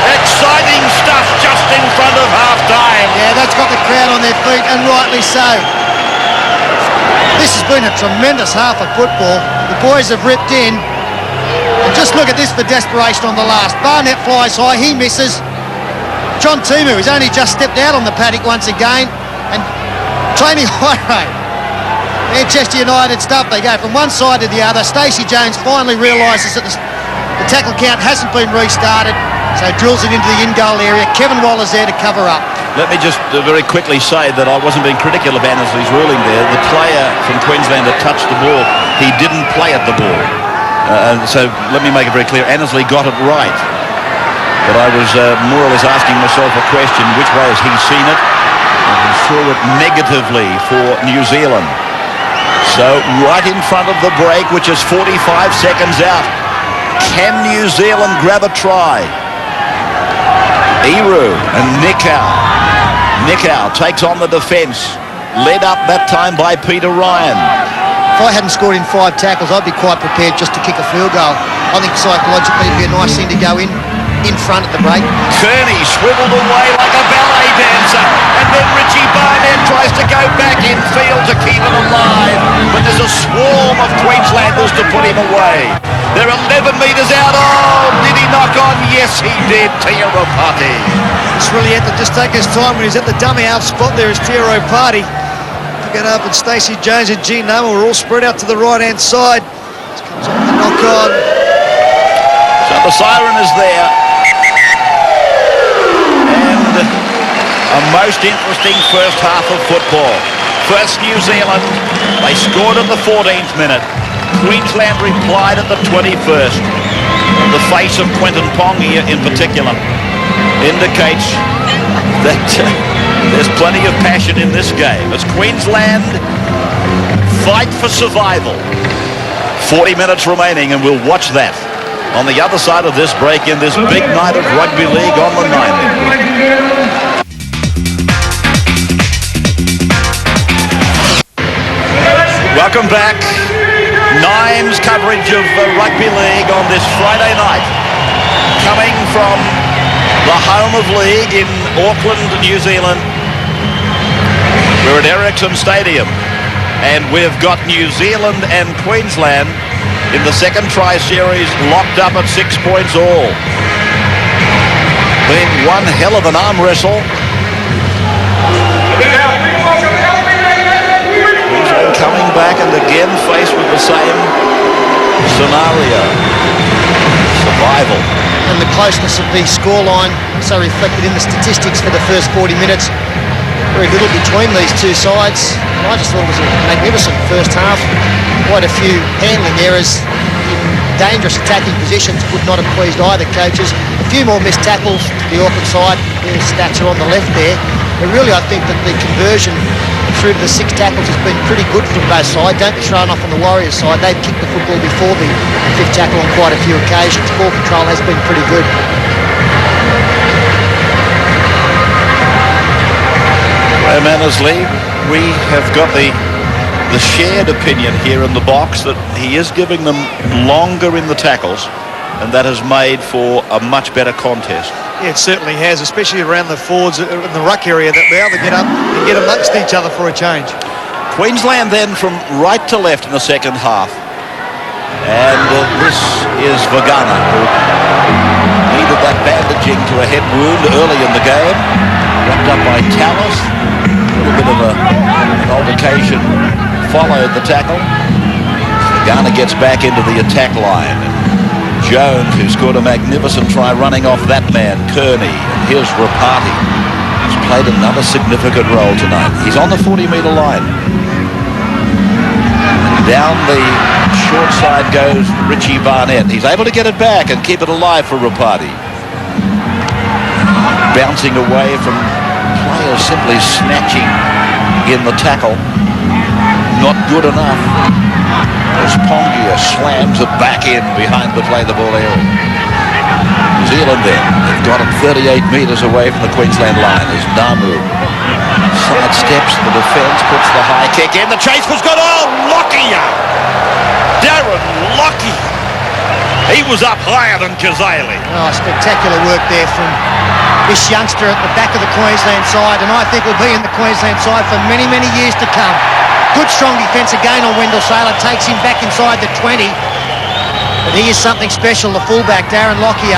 Exciting stuff just in front of half-time. Yeah, that's got the crowd on their feet, and rightly so. This has been a tremendous half of football. The boys have ripped in. And just look at this for desperation on the last. Barnett flies high, he misses. John Timu has only just stepped out on the paddock once again. And training high rate. Manchester United stuff, they go from one side to the other. Stacey Jones finally realises that the tackle count hasn't been restarted. So drills it into the in-goal area. Kevin Waller's there to cover up. Let me just very quickly say that I wasn't being critical of Annesley's ruling there. The player from Queensland that touched the ball, he didn't play at the ball. So let me make it very clear. Annesley got it right. But I was more or less asking myself a question, which way has he seen it? And he threw it negatively for New Zealand. So right in front of the break, which is 45 seconds out, can New Zealand grab a try? Eru and Nikau. Nikau takes on the defence, led up that time by Peter Ryan. If I hadn't scored in 5 tackles, I'd be quite prepared just to kick a field goal. I think psychologically it'd be a nice thing to go in front at the break. Kearney swiveled away like a ballet dancer, and then Richie Barnett tries to go back in field to keep it alive, but there's a swarm of Queenslanders to put him away. They're 11 metres out. Oh, did he knock on? Yes, he did. Tia Ropati. It's really had to just take his time when he's at the dummy half spot there is Tia Ropati. Picking up, and Stacey Jones and G Noma were all spread out to the right-hand side. This comes off the knock-on. So the siren is there. And a most interesting first half of football. First New Zealand, they scored at the 14th minute. Queensland replied at the 21st. The face of Quentin Pongia in particular indicates that there's plenty of passion in this game as Queensland fight for survival. 40 minutes remaining, and we'll watch that on the other side of this break in this big night of rugby league on the 9. Welcome back. Nine's coverage of rugby league on this Friday night, coming from the home of league in Auckland, New Zealand. We're at Ericsson Stadium, and we've got New Zealand and Queensland in the second try series locked up at 6 points all. Been one hell of an arm wrestle. Queensland coming back and again faced with the same scenario. Survival. And the closeness of the scoreline so reflected in the statistics for the first 40 minutes. Very little between these two sides. I just thought it was a magnificent first half. Quite a few handling errors in dangerous attacking positions would not have pleased either coaches. A few more missed tackles to the Auckland side. Their stats are on the left there. But really I think that the conversion through to the 6 tackles has been pretty good from both sides. Don't be thrown off on the Warriors side. They've kicked the football before the 5th tackle on quite a few occasions. Ball control has been pretty good. Graham Annesley, we have got the shared opinion here in the box that he is giving them longer in the tackles, and that has made for a much better contest. Yeah, it certainly has, especially around the forwards in the ruck area, that they're able to get up and get amongst each other for a change. Queensland then from right to left in the second half. And this is Vagana, who needed that bandaging to a head wound early in the game. Wrapped up by Tallis. A little bit of an altercation followed the tackle. Vagana gets back into the attack line. Jones, who scored a magnificent try running off that man, Kearney. And here's Ropati, who's played another significant role tonight. He's on the 40-metre line. Down the short side goes Richie Barnett. He's able to get it back and keep it alive for Ropati. Bouncing away from players simply snatching in the tackle. Not good enough. As Pongia slams it back in behind the play-the-ball area. New Zealand then, they've got it 38 metres away from the Queensland line as Namu sidesteps the defence, puts the high kick in. The chase was good. Oh, Lockyer! Darren Lockyer! He was up higher than Kazali. Oh, spectacular work there from this youngster at the back of the Queensland side, and I think will be in the Queensland side for many, many years to come. Good strong defence again on Wendell Sailor, takes him back inside the 20. But he is something special, the fullback, Darren Lockyer.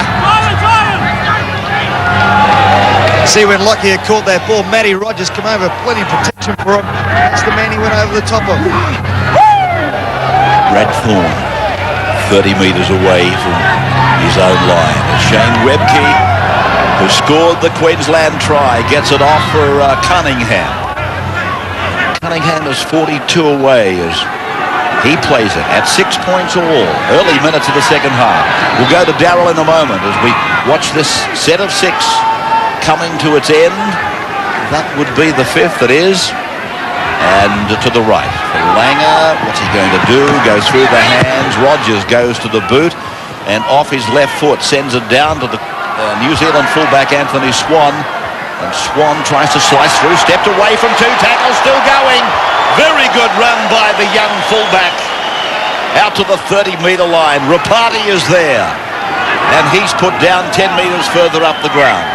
See when Lockyer caught that ball, Matty Rogers came over, plenty of protection for him. That's the man he went over the top of. Brad Thorne, 30 metres away from his own line. Shane Webke, who scored the Queensland try, gets it off for Cunningham. Cunningham is 42 away as he plays it at 6 points all. Early minutes of the second half. We'll go to Darryl in a moment as we watch this set of 6 coming to its end. That would be the 5th, it is. And to the right. Langer, what's he going to do? Goes through the hands. Rogers goes to the boot. And off his left foot sends it down to the New Zealand fullback Anthony Swan. And Swan tries to slice through. Stepped away from 2 tackles. Still going. Very good run by the young fullback. Out to the 30-metre line. Rapati is there. And he's put down 10 metres further up the ground.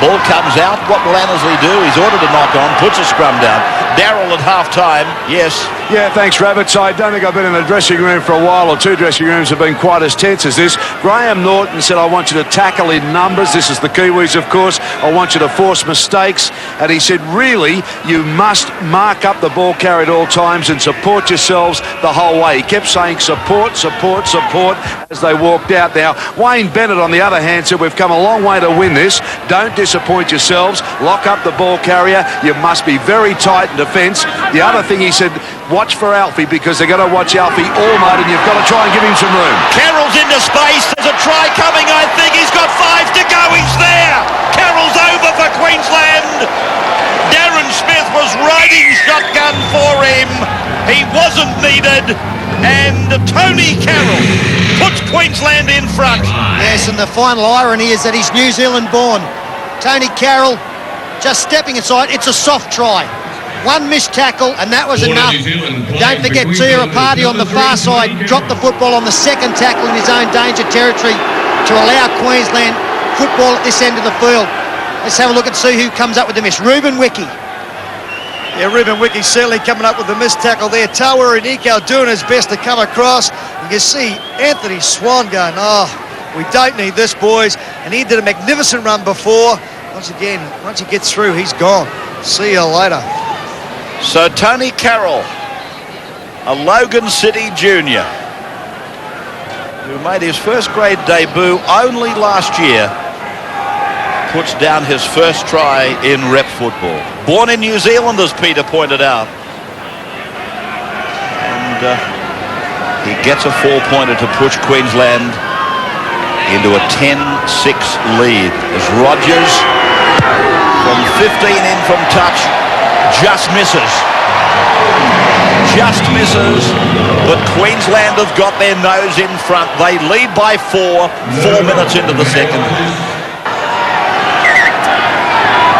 Ball comes out. What will Annesley do? He's ordered a knock on. Puts a scrum down. Darryl at half-time. Yes. Yeah, thanks, Rabbits. I don't think I've been in the dressing room for a while, or 2 dressing rooms have been quite as tense as this. Graham Norton said, I want you to tackle in numbers. This is the Kiwis, of course. I want you to force mistakes. And he said, really, you must mark up the ball carry at all times and support yourselves the whole way. He kept saying support, support, support as they walked out. Now, Wayne Bennett, on the other hand, said, we've come a long way to win this. Don't disappoint yourselves. Lock up the ball carrier. You must be very tight in defence. The other thing he said, watch for Alfie, because they're going to watch Alfie all night and you've got to try and give him some room. Carroll's into space. There's a try coming, I think. He's got 5 to go. He's there. Carroll's over for Queensland. Darren Smith was riding shotgun for him. He wasn't needed. And Tony Carroll puts Queensland in front. Yes, and the final irony is that he's New Zealand born. Tony Carroll just stepping inside. It's a soft try. 1 missed tackle, and that was enough. Don't forget, Tia Rapati on the far side dropped the football on the second tackle in his own danger territory to allow Queensland football at this end of the field. Let's have a look and see who comes up with the miss. Ruben Wiki. Yeah, Ruben Wiki certainly coming up with the missed tackle there. Tawa Nikau doing his best to come across. You can see Anthony Swan going, oh, we don't need this, boys. And he did a magnificent run before. Once again, once he gets through, he's gone. See you later. So Tony Carroll, a Logan City junior, who made his first grade debut only last year, puts down his first try in rep football. Born in New Zealand, as Peter pointed out. And he gets a 4-pointer to push Queensland into a 10-6 lead as Rogers, from 15 in from touch, just misses. But Queensland have got their nose in front. They lead by 4 minutes into the second.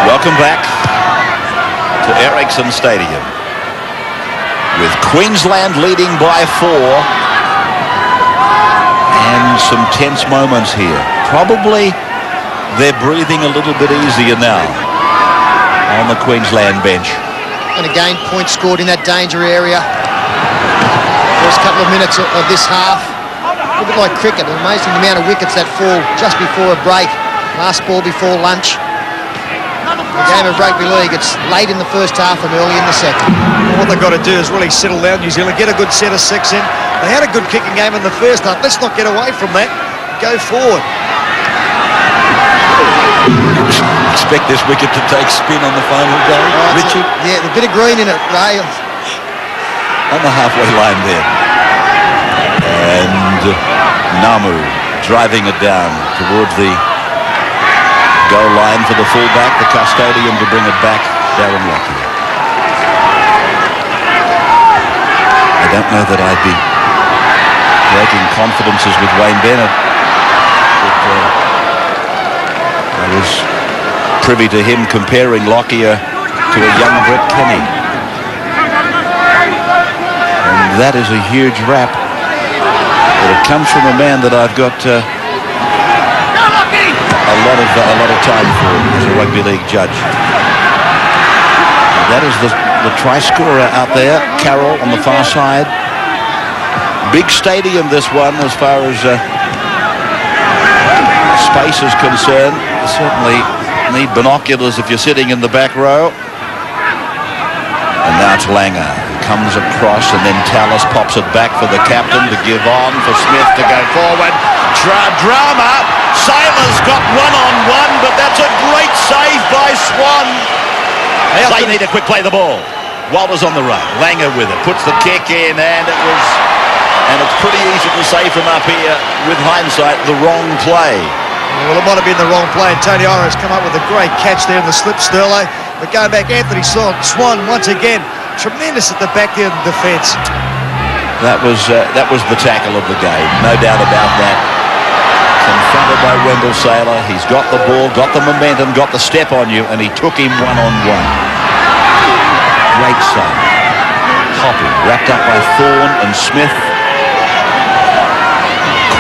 Welcome back to Ericsson Stadium, with Queensland leading by 4 and some tense moments here. Probably they're breathing a little bit easier now on the Queensland bench. And again, points scored in that danger area. First couple of minutes of this half. A bit like cricket, an amazing amount of wickets that fall just before a break. Last ball before lunch. The game of rugby league, it's late in the first half and early in the second. What they've got to do is really settle down New Zealand, get a good set of 6 in. They had a good kicking game in the first half. Let's not get away from that. Go forward. Expect this wicket to take spin on the final day, Richie? Yeah, a bit of green in it, Ray. On the halfway line there. And Namu driving it down towards the goal line for the fullback, the custodian to bring it back, Darren Lockyer. I don't know that I'd be breaking confidences with Wayne Bennett, but I was privy to him comparing Lockyer to a young Brett Kenny. And that is a huge rap. But it comes from a man that I've got a lot of time for as a rugby league judge. And that is the try scorer out there, Carroll on the far side. Big stadium, this one, as far as space is concerned. Certainly need binoculars if you're sitting in the back row. And now it's Langer, who comes across, and then Tallis pops it back for the captain to give on for Smith to go forward. drama. Sailor's got one-on-one, but that's a great save by Swan. They need to quick play the ball. Walters on the run. Langer with it. Puts the kick in, and it's pretty easy to say from up here, with hindsight, the wrong play. Well, it might have been the wrong play. Tony Ira has come up with a great catch there in the slip, Sterlo. But going back, Anthony Swan, once again, tremendous at the back there in the defence. That was the tackle of the game, no doubt about that. Confronted by Wendell Sailor. He's got the ball, got the momentum, got the step on you, and he took him one-on-one. Great save. Hopping, wrapped up by Thorne and Smith.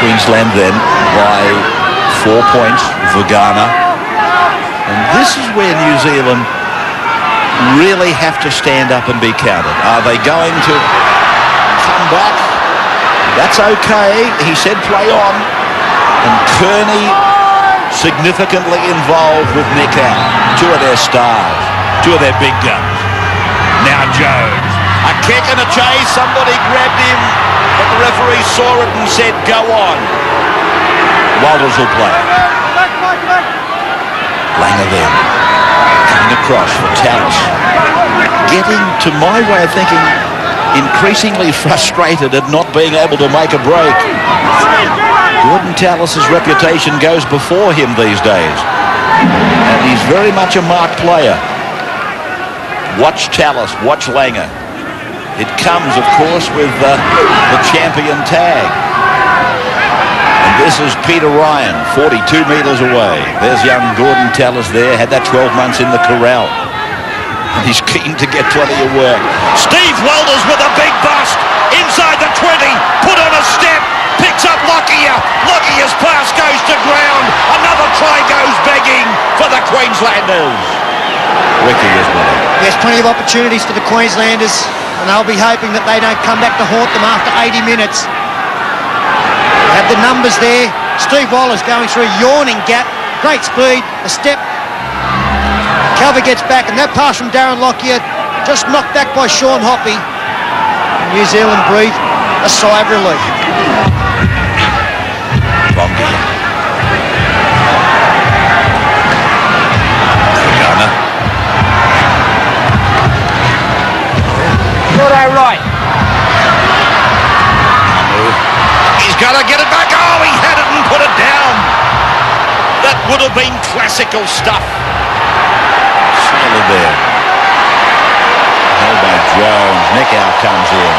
Queensland then by 4 points, Vagana. And this is where New Zealand really have to stand up and be counted. Are they going to come back? That's okay. He said play on. And Kearney significantly involved with Nick out. Two of their stars. Two of their big guns. Now Jones. A kick and a chase. Somebody grabbed him. But the referee saw it and said go on. Walters will play. Langer then. Coming across for Tallis. Getting, to my way of thinking, increasingly frustrated at not being able to make a break. Gordon Tallis' reputation goes before him these days. And he's very much a marked player. Watch Tallis, watch Langer. It comes, of course, with the champion tag. And this is Peter Ryan, 42 metres away. There's young Gordon Tallis there, had that 12 months in the corral. And he's keen to get plenty of work. Steve Walters with a big bust. Inside the 20, put on a step. Picks up Lockyer. Lockyer's pass goes to ground. Another try goes begging for the Queenslanders. Ricky is winning. There's plenty of opportunities for the Queenslanders, and they'll be hoping that they don't come back to haunt them after 80 minutes. They have the numbers there. Steve Walters going through a yawning gap. Great speed. A step. Calvert gets back, and that pass from Darren Lockyer just knocked back by Sean Hoppy. New Zealand breathe a sigh of relief. Bongi. Gunner. Right. He's got to get it back. Oh, he had it and put it down. That would have been classical stuff. Sailor there. Held by Jones. Nickow comes in.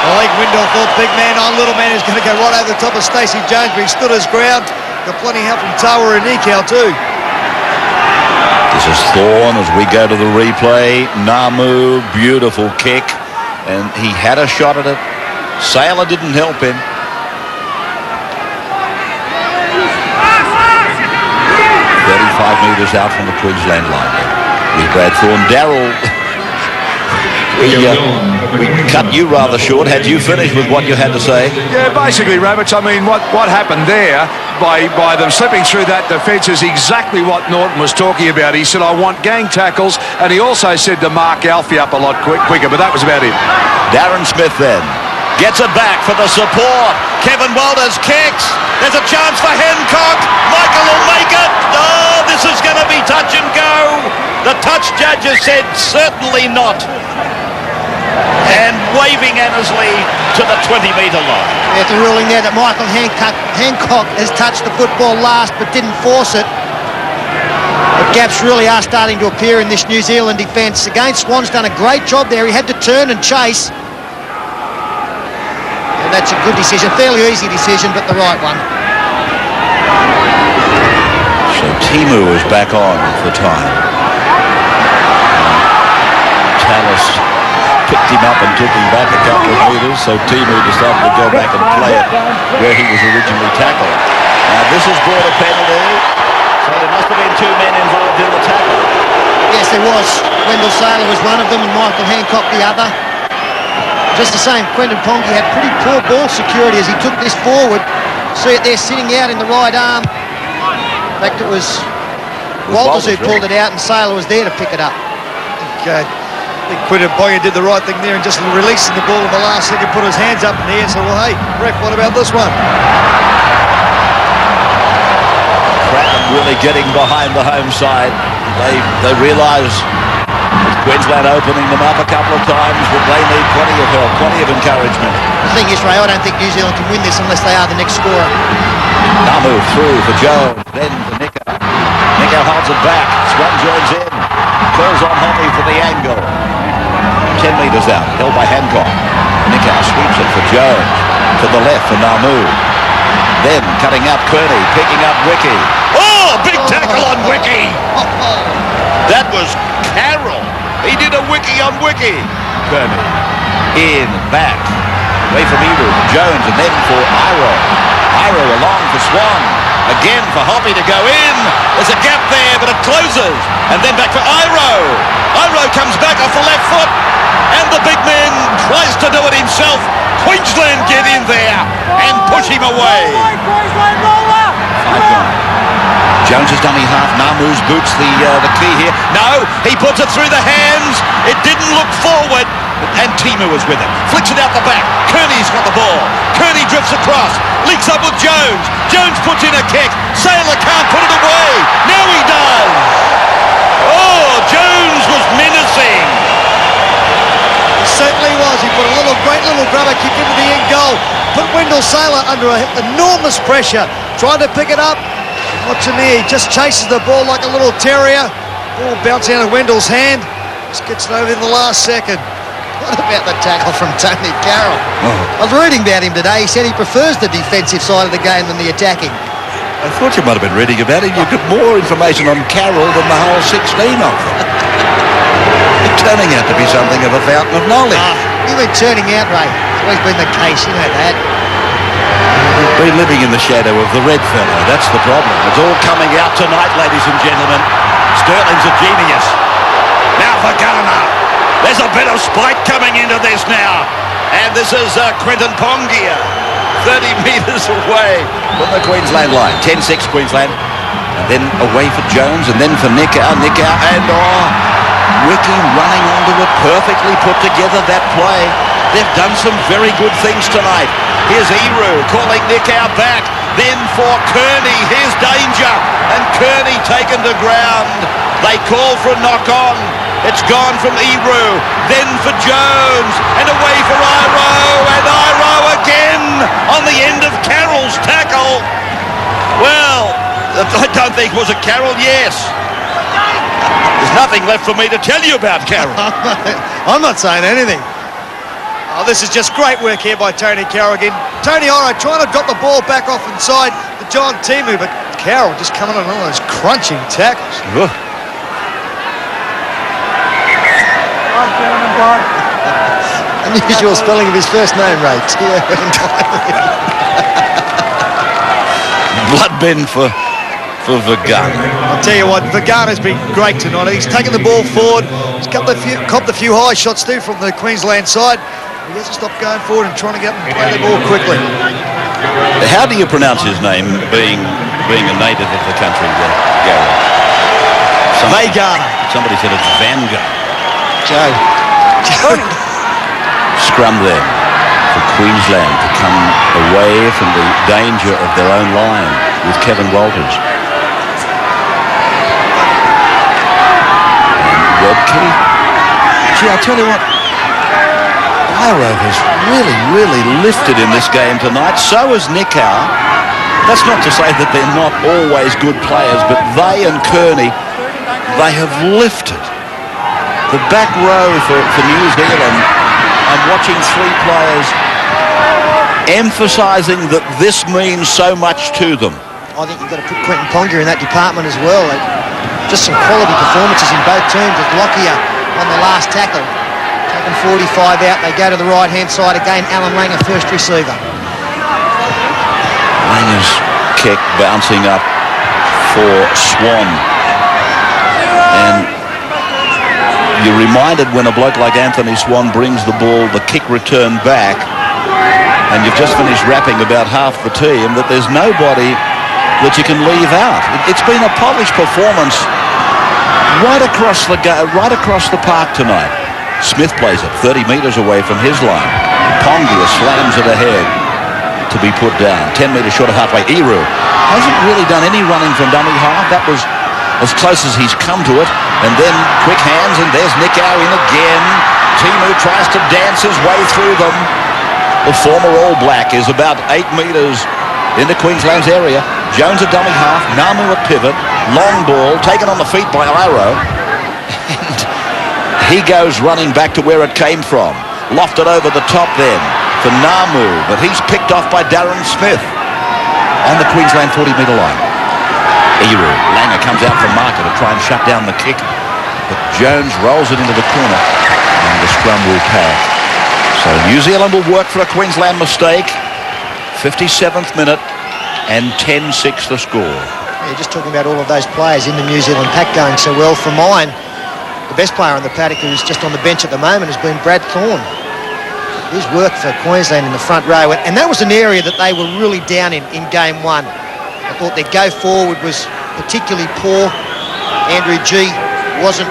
I think Wendell thought big man on little man is going to go right over the top of Stacey Jones, but he stood his ground. Got plenty of help from Tawa and Nikau too. This is Thorne as we go to the replay. Namu, beautiful kick. And he had a shot at it. Sailor didn't help him. 35 metres out from the Queensland line. With Brad Thorne. Darryl, we cut you rather short. Had you finished with what you had to say? Yeah, basically, Rabbits, I mean, what happened there by them slipping through that defence is exactly what Norton was talking about. He said, I want gang tackles, and he also said to mark Alfie up a lot quicker, but that was about it. Darren Smith then gets it back for the support. Kevin Walters kicks. There's a chance for Hancock. Michael will make it. Oh, this is going to be touch and go. The touch judges said certainly not. And waving Annesley to the 20-metre line. There's a ruling there that Michael Hancock has touched the football last but didn't force it. But gaps really are starting to appear in this New Zealand defence. Again, Swan's done a great job there. He had to turn and chase. And that's a good decision. Fairly easy decision, but the right one. So Timu is back on for time. Tallis picked him up and took him back a couple of metres, so Timu decided to go back and play it where he was originally tackled. Now this is brought a penalty, so there must have been two men involved in the tackle. Yes, there was. Wendell Sailor was one of them and Michael Hancock the other. Just the same, Quentin Pongi had pretty poor ball security as he took this forward. See it there sitting out in the right arm. In fact, it was Walters who pulled it out and Sailor was there to pick it up. Okay. I think Quentin Pongi did the right thing there and just releasing the ball in the last second, put his hands up in the air and said, well, hey, ref, what about this one? really getting behind the home side. They realise Queensland opening them up a couple of times, but they need plenty of help, plenty of encouragement. The thing is, Ray, I don't think New Zealand can win this unless they are the next scorer. Namu through for Jones, then for Nico. Nico holds it back. Swan joins in. Calls on Hoppy for the angle. 10 metres out, held by Hancock. Nico sweeps it for Jones. To the left for Namu. Then cutting out Kearney, picking up Wiki. Oh, big tackle on Wiki. That was Carroll. He did a Wiki on Wiki. Kearney in, back. Away from Edu, Jones, and then for Iro. Iro along for Swan. Again for Hoppy to go in. There's a gap there, but it closes. And then back for Iro. Iro comes back off the left foot. And the big man tries to do it himself. Queensland get in there and push him away. Jones's dummy half. Namu's boots the key here. No, he puts it through the hands. It didn't look forward. And Timu was with it. Flicks it out the back. Kearney's got the ball. Kearney drifts across. Links up with Jones. Jones puts in a kick. Sailor can't put it away. Now he does. Oh, Jones was menacing. He certainly was. He put a great little grubber kick into the end goal. Put Wendell Sailor under enormous pressure. Trying to pick it up. What's in there? He just chases the ball like a little terrier. Ball bouncing out of Wendell's hand. Just gets it over in the last second. What about the tackle from Tony Carroll? I was reading about him today. He said he prefers the defensive side of the game than the attacking. I thought you might have been reading about him. You got more information on Carroll than the whole 16 of them. It's turning out to be something of a fountain of knowledge. You've been turning out, Ray. It's always been the case, you know that. We've been living in the shadow of the red fellow. That's the problem. It's all coming out tonight, ladies and gentlemen. Sterling's a genius. Now for Ghana. There's a bit of spite coming into this now. And this is Quentin Pongia, 30 metres away from the Queensland line. 10-6 Queensland. And then away for Jones, and then for Nicker, and Wiki running onto it, perfectly put together that play. They've done some very good things tonight. Here's Eru calling Nicker back. Then for Kearney, here's danger. And Kearney taken to ground. They call for a knock-on. It's gone from Eru, then for Jones, and away for Iro, and Iro again on the end of Carroll's tackle. Well, I don't think, was it Carroll? Yes. There's nothing left for me to tell you about Carroll. I'm not saying anything. Oh, this is just great work here by Tony Carroll again. Tony Iro trying to drop the ball back off inside the John Timu, but Carroll just coming on all those crunching tackles. Ugh. Unusual spelling of his first name, Ray. Bloodbend for Vagana. I'll tell you what, Vagana's been great tonight. He's taken the ball forward. He's copped a few high shots too from the Queensland side. He hasn't stopped going forward and trying to get and play the ball quickly. How do you pronounce his name, being a native of the country, Gary? Vagana. Somebody said it's Vanga. Joe. Scrum there for Queensland to come away from the danger of their own line with Kevin Walters. And Webke. Gee, I tell you what, Iro has really lifted in this game tonight. So has Nickau. That's not to say that they're not always good players, but they and Kearney, they have lifted. The back row for New Zealand, I'm watching three players emphasising that this means so much to them. I think you've got to put Quentin Ponga in that department as well. Just some quality performances in both teams with Lockyer on the last tackle. Taking 45 out, they go to the right-hand side again. Alan Langer, first receiver. Langer's kick bouncing up for Swan. And you're reminded when a bloke like Anthony Swan brings the ball, the kick return back, and you've just finished wrapping about half the team, that there's nobody that you can leave out. It's been a polished performance right across the park tonight. Smith plays it 30 metres away from his line. Pongia slams it ahead. to be put down. 10 metres short of halfway. Eru hasn't really done any running from dummy half. That was as close as he's come to it. And then quick hands, and there's Nikau in again. Timu tries to dance his way through them. The former All Black is about 8 metres into Queensland's area. Jones at dummy half, Namu at pivot, long ball taken on the feet by Iro. And he goes running back to where it came from. Lofted over the top then for Namu, but he's picked off by Darren Smith on the Queensland 40-metre line. Eru, Langer comes out from marker to try and shut down the kick, but Jones rolls it into the corner and the scrum will pass. So New Zealand will work for a Queensland mistake. 57th minute and 10-6 the score. Yeah, just talking about all of those players in the New Zealand pack going so well. For mine, the best player on the paddock who's just on the bench at the moment has been Brad Thorne. His work for Queensland in the front row, and that was an area that they were really down in game one. I thought their go forward was particularly poor. Andrew G wasn't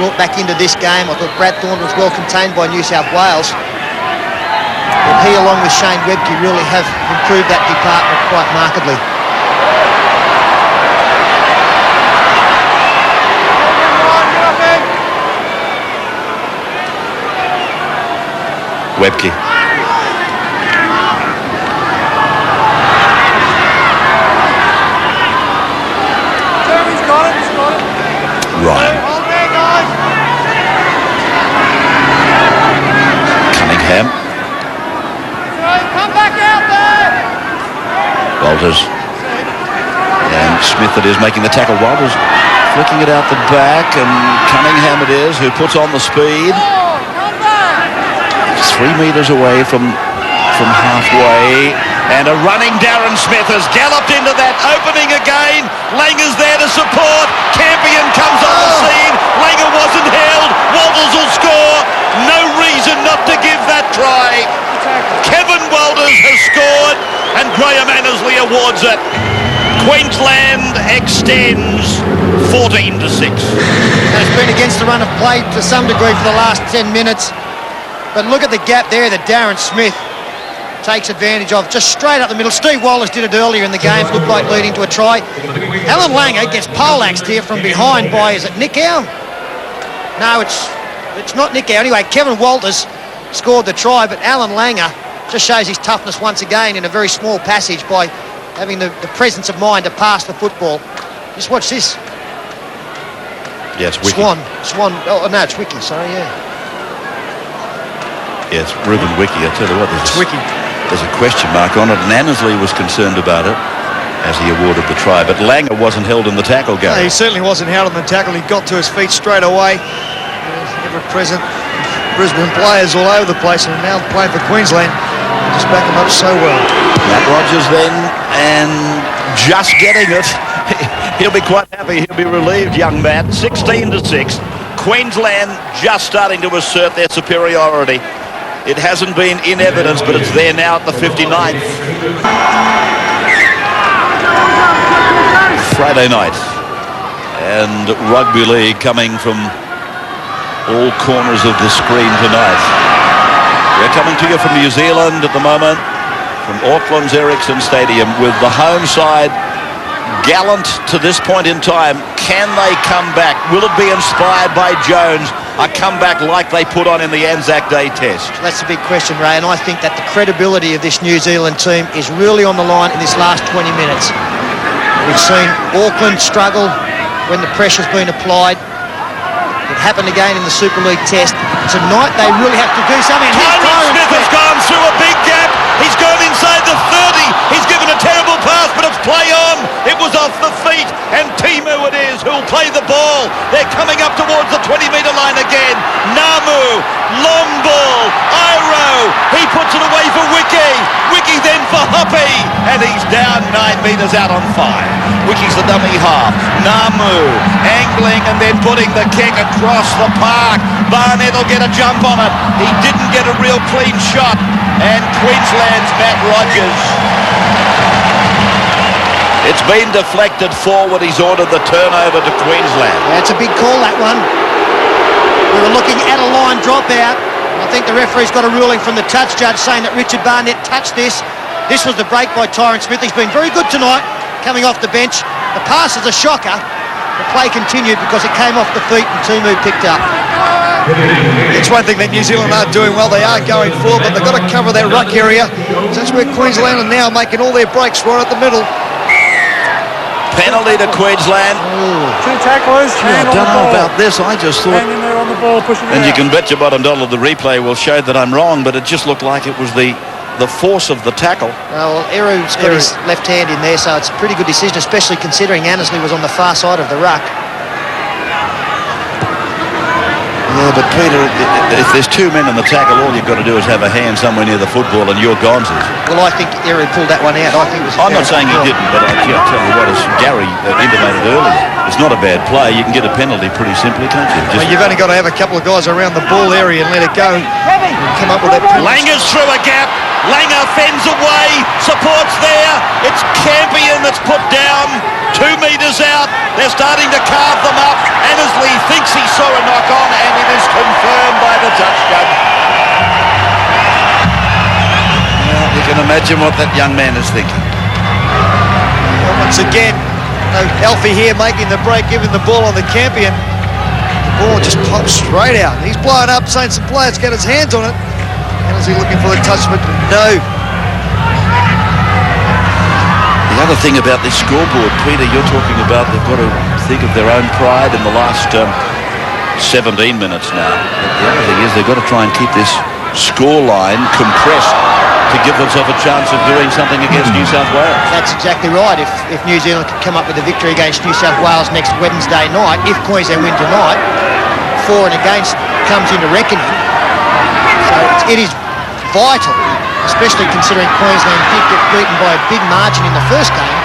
brought back into this game. I thought Brad Thorne was well contained by New South Wales. But he, along with Shane Webke, really have improved that department quite markedly. Webke. Ryan. Cunningham. Come back out there. Walters. And Smith it is making the tackle. Walters flicking it out the back, and Cunningham it is who puts on the speed. 3 metres away from halfway, and a running Darren Smith has galloped into that opening again. Langer's there to support. Campion comes on the scene. Langer wasn't held. Walters will score. No reason not to give that try. Kevin Walters has scored, and Graham Annesley awards it. Queensland extends 14-6. It's been against the run of play to some degree for the last 10 minutes. But look at the gap there that Darren Smith takes advantage of, just straight up the middle. Steve Wallace did it earlier in the game, looked like leading to a try. Alan Langer gets poleaxed here from behind by, is it Nikau? No, it's not Nikau. Anyway, Kevin Walters scored the try, but Alan Langer just shows his toughness once again in a very small passage by having the presence of mind to pass the football. Just watch this. Yeah, it's Wiki. Swan. Oh, no, it's Wiki, sorry, yeah. Yeah, it's Ruben Wiki. I tell you what, there's a question mark on it, and Annesley was concerned about it as he awarded the try, but Langer wasn't held in the tackle, Gary. No, he certainly wasn't held in the tackle. He got to his feet straight away. Ever-present Brisbane players all over the place, and now playing for Queensland. Just back him up so well. Matt Rogers then, and just getting it. He'll be quite happy. He'll be relieved, young Matt. 16-6. Queensland just starting to assert their superiority. It hasn't been in evidence, but it's there now at the 59th. Friday night, and rugby league coming from all corners of the screen tonight. We're coming to you from New Zealand at the moment, from Auckland's Ericsson Stadium, with the home side gallant to this point in time. Can they come back? Will it be inspired by Jones? A comeback like they put on in the Anzac Day test? That's the big question, Ray, and I think that the credibility of this New Zealand team is really on the line in this last 20 minutes. We've seen Auckland struggle when the pressure's been applied. It happened again in the Super League test. Tonight they really have to do something. Tyron Smith has gone through a big gap. He's gone inside the 30. He's given a terrible pass, but it's play on. It was off the feet, and Timu it is who'll play the ball. They're coming up towards the 20-metre line again. Namu, long ball, Iro. He puts it away for Wiki. Wiki then for Hoppy, and he's down 9 metres out on 5. Wiki's the dummy half. Namu angling and then putting the kick across the park. Barnett will get a jump on it. He didn't get a real clean shot. And Queensland's Matt Rogers. It's been deflected forward. He's ordered the turnover to Queensland. That's a big call, that one. We were looking at a line dropout. I think the referee's got a ruling from the touch judge saying that Richard Barnett touched this. This was the break by Tyron Smith. He's been very good tonight, coming off the bench. The pass is a shocker. The play continued because it came off the feet and Tumu picked up. It's one thing that New Zealand are doing well. They are going forward, but they've got to cover their ruck area. So that's where Queensland are now making all their breaks right at the middle. Penalty to Queensland. Two tacklers. I don't know about this. I just thought... Hanging there on the ball, pushing it And you out. can bet your bottom dollar the replay will show that I'm wrong, but it just looked like it was the force of the tackle. Well, Eru's got his left hand in there, so it's a pretty good decision, especially considering Annesley was on the far side of the ruck. Yeah, but Peter, if there's two men in the tackle, all you've got to do is have a hand somewhere near the football and you're gonzes. Well, I think Eru pulled that one out. I think it was. I'm not saying he didn't, but I tell you what, as Gary intimated earlier, it's not a bad play. You can get a penalty pretty simply, can't you? Well, you've only got to have a couple of guys around the ball area and let it go. And come up with that penalty. Langer's through a gap. Langer fends away. Support's there. It's Campion that's put down. 2 metres out. They're starting to carve them up. Annesley thinks he saw a knock on, and it is confirmed by the touch judge. Well, you can imagine what that young man is thinking. And once again, Alfie here making the break, giving the ball on the Campion. The ball just pops straight out. He's blowing up, saying some players get his hands on it. And is he looking for the touch, but no. The other thing about this scoreboard, Peter, you're talking about they've got to think of their own pride in the last 17 minutes now. But the other thing is they've got to try and keep this scoreline compressed to give themselves a chance of doing something against New South Wales. That's exactly right. If New Zealand could come up with a victory against New South Wales next Wednesday night, if Queensland win tonight, for and against comes into reckoning. So it is vital, especially considering Queensland did get beaten by a big margin in the first game.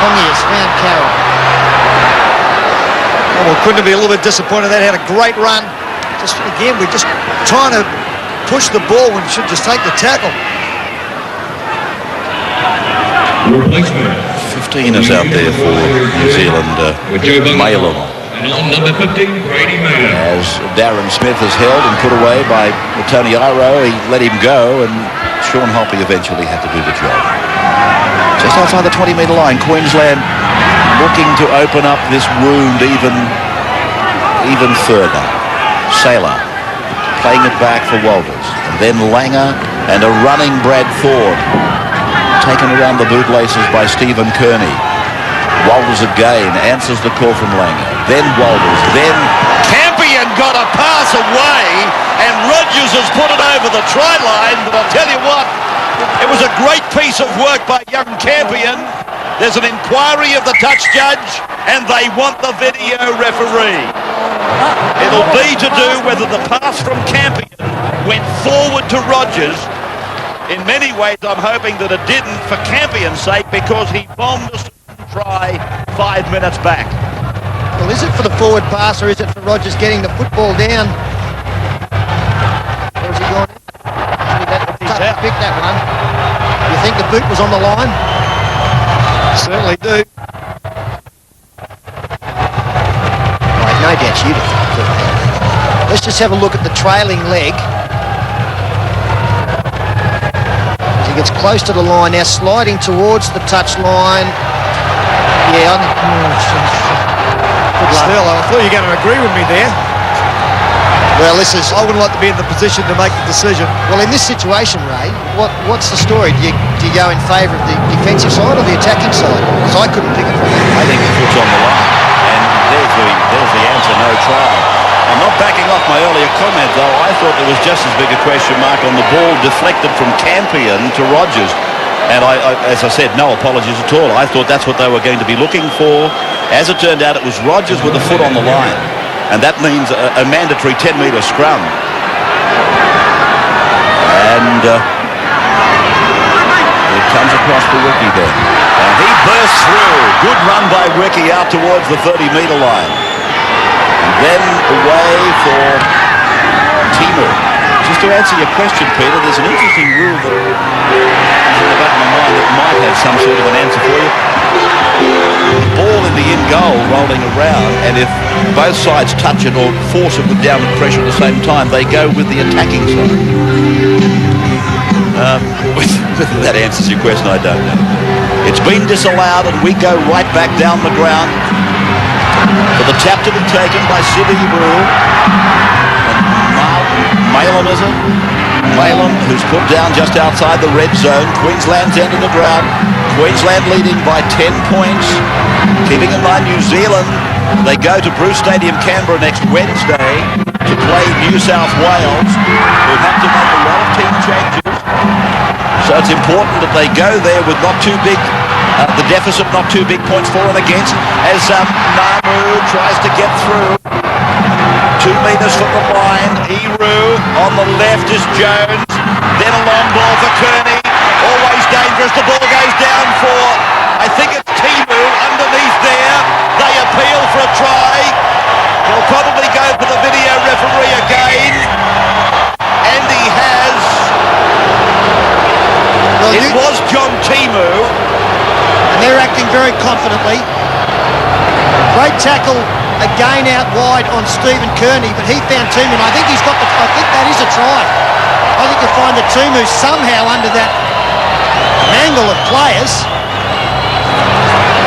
Hongias found Carroll. Oh, well, couldn't it be a little bit disappointed? They had a great run. Just again, we're just trying to push the ball when we should just take the tackle. 15 is out there for New Zealand. Malon. And on number 15, Brady Mayer. As Darren Smith is held and put away by Tony Iro, he let him go, and Sean Hoppy eventually had to do the job. Just outside the 20-metre line, Queensland looking to open up this wound even further. Saylor playing it back for Walters, and then Langer and a running Brad Thorne, taken around the bootlaces by Stephen Kearney. Walters again answers the call from Langer. Then Walters. Then Campion got a pass away, and Rogers has put it over the try line. But I'll tell you what, it was a great piece of work by young Campion. There's an inquiry of the touch judge, and they want the video referee. It'll be to do whether the pass from Campion went forward to Rogers. In many ways, I'm hoping that it didn't for Campion's sake, because he bombed us try 5 minutes back. Well, is it for the forward pass or is it for Rogers getting the football down? Or has he gone out? Tough to pick that one. You think the boot was on the line? Certainly do. Right, no doubt you'd have thought that. Let's just have a look at the trailing leg. As he gets close to the line now, sliding towards the touch line. Yeah, I think... Still, I thought you were going to agree with me there. Well, this is... I wouldn't like to be in the position to make the decision. Well, in this situation, Ray, what's the story? Do you go in favour of the defensive side or the attacking side? Because I couldn't pick it from that. I think the foot's on the line. And there's the answer, no try. I'm not backing off my earlier comment, though. I thought there was just as big a question mark on the ball deflected from Campion to Rogers. And as I said, no apologies at all. I thought that's what they were going to be looking for. As it turned out, it was Rogers with a foot on the line. And that means a mandatory 10-metre scrum. And it comes across to Wiki there. And he bursts through. Good run by Wiki out towards the 30-metre line. And then away for Timu. Just to answer your question, Peter, there's an interesting rule that is in the back of my mind that might have some sort of an answer for you. The ball in the in goal rolling around, and if both sides touch it or force it with downward pressure at the same time, they go with the attacking side. Whether that answers your question, I don't know. It's been disallowed, and we go right back down the ground for the tap to be taken by Sidi Brew. Malin, is it? Malin, who's put down just outside the red zone. Queensland's end of the ground. Queensland leading by 10 points. Keeping in mind New Zealand, they go to Bruce Stadium, Canberra next Wednesday to play New South Wales, who have to make a lot of team changes. So it's important that they go there with not too big, the deficit not too big points for and against, as Namu tries to get through. 2 metres from the line. Eru on the left is Jones. Then a long ball for Kearney. Always dangerous. The ball goes down for, I think it's Timu underneath there. They appeal for a try. He'll probably go for the video referee again. And he has. Well, it was John Timu. And they're acting very confidently. Great tackle again out wide on Stephen Kearney, but he found Timu, and I think he's got I think that is a try. I think you'll find that Timu somehow under that mangle of players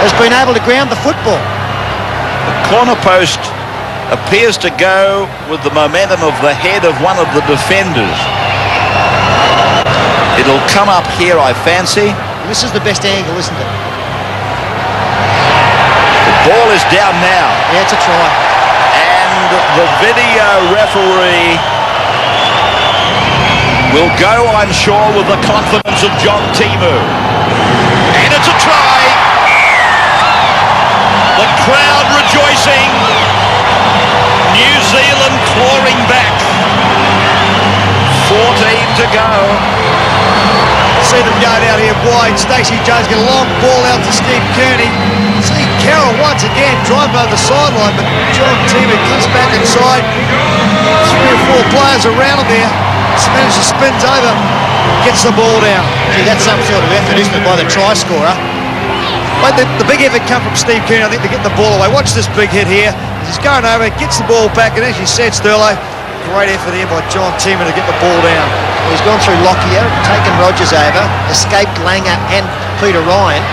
has been able to ground the football. The corner post appears to go with the momentum of the head of one of the defenders. It'll come up here, I fancy. This is the best angle, isn't it? Ball is down now. Yeah, it's a try. And the video referee will go, I'm sure, with the confidence of John Timu. And it's a try. The crowd rejoicing. New Zealand clawing back. 14 to go. See them going out here wide. Stacey Jones get a long ball out to Steve Kearney. See Carroll once again drive over the sideline, but John Timu comes back inside. 3 or 4 players around him there. Manages to spins over, gets the ball down. See, that's some sort of effort, isn't it, by the try scorer? But the big effort come from Steve Kearney, I think, to get the ball away. Watch this big hit here. He's going over, gets the ball back, and as you said, Sterlo, great effort here by John Timu to get the ball down. He's gone through Lockyer, taken Rogers over, escaped Langer and Peter Ryan.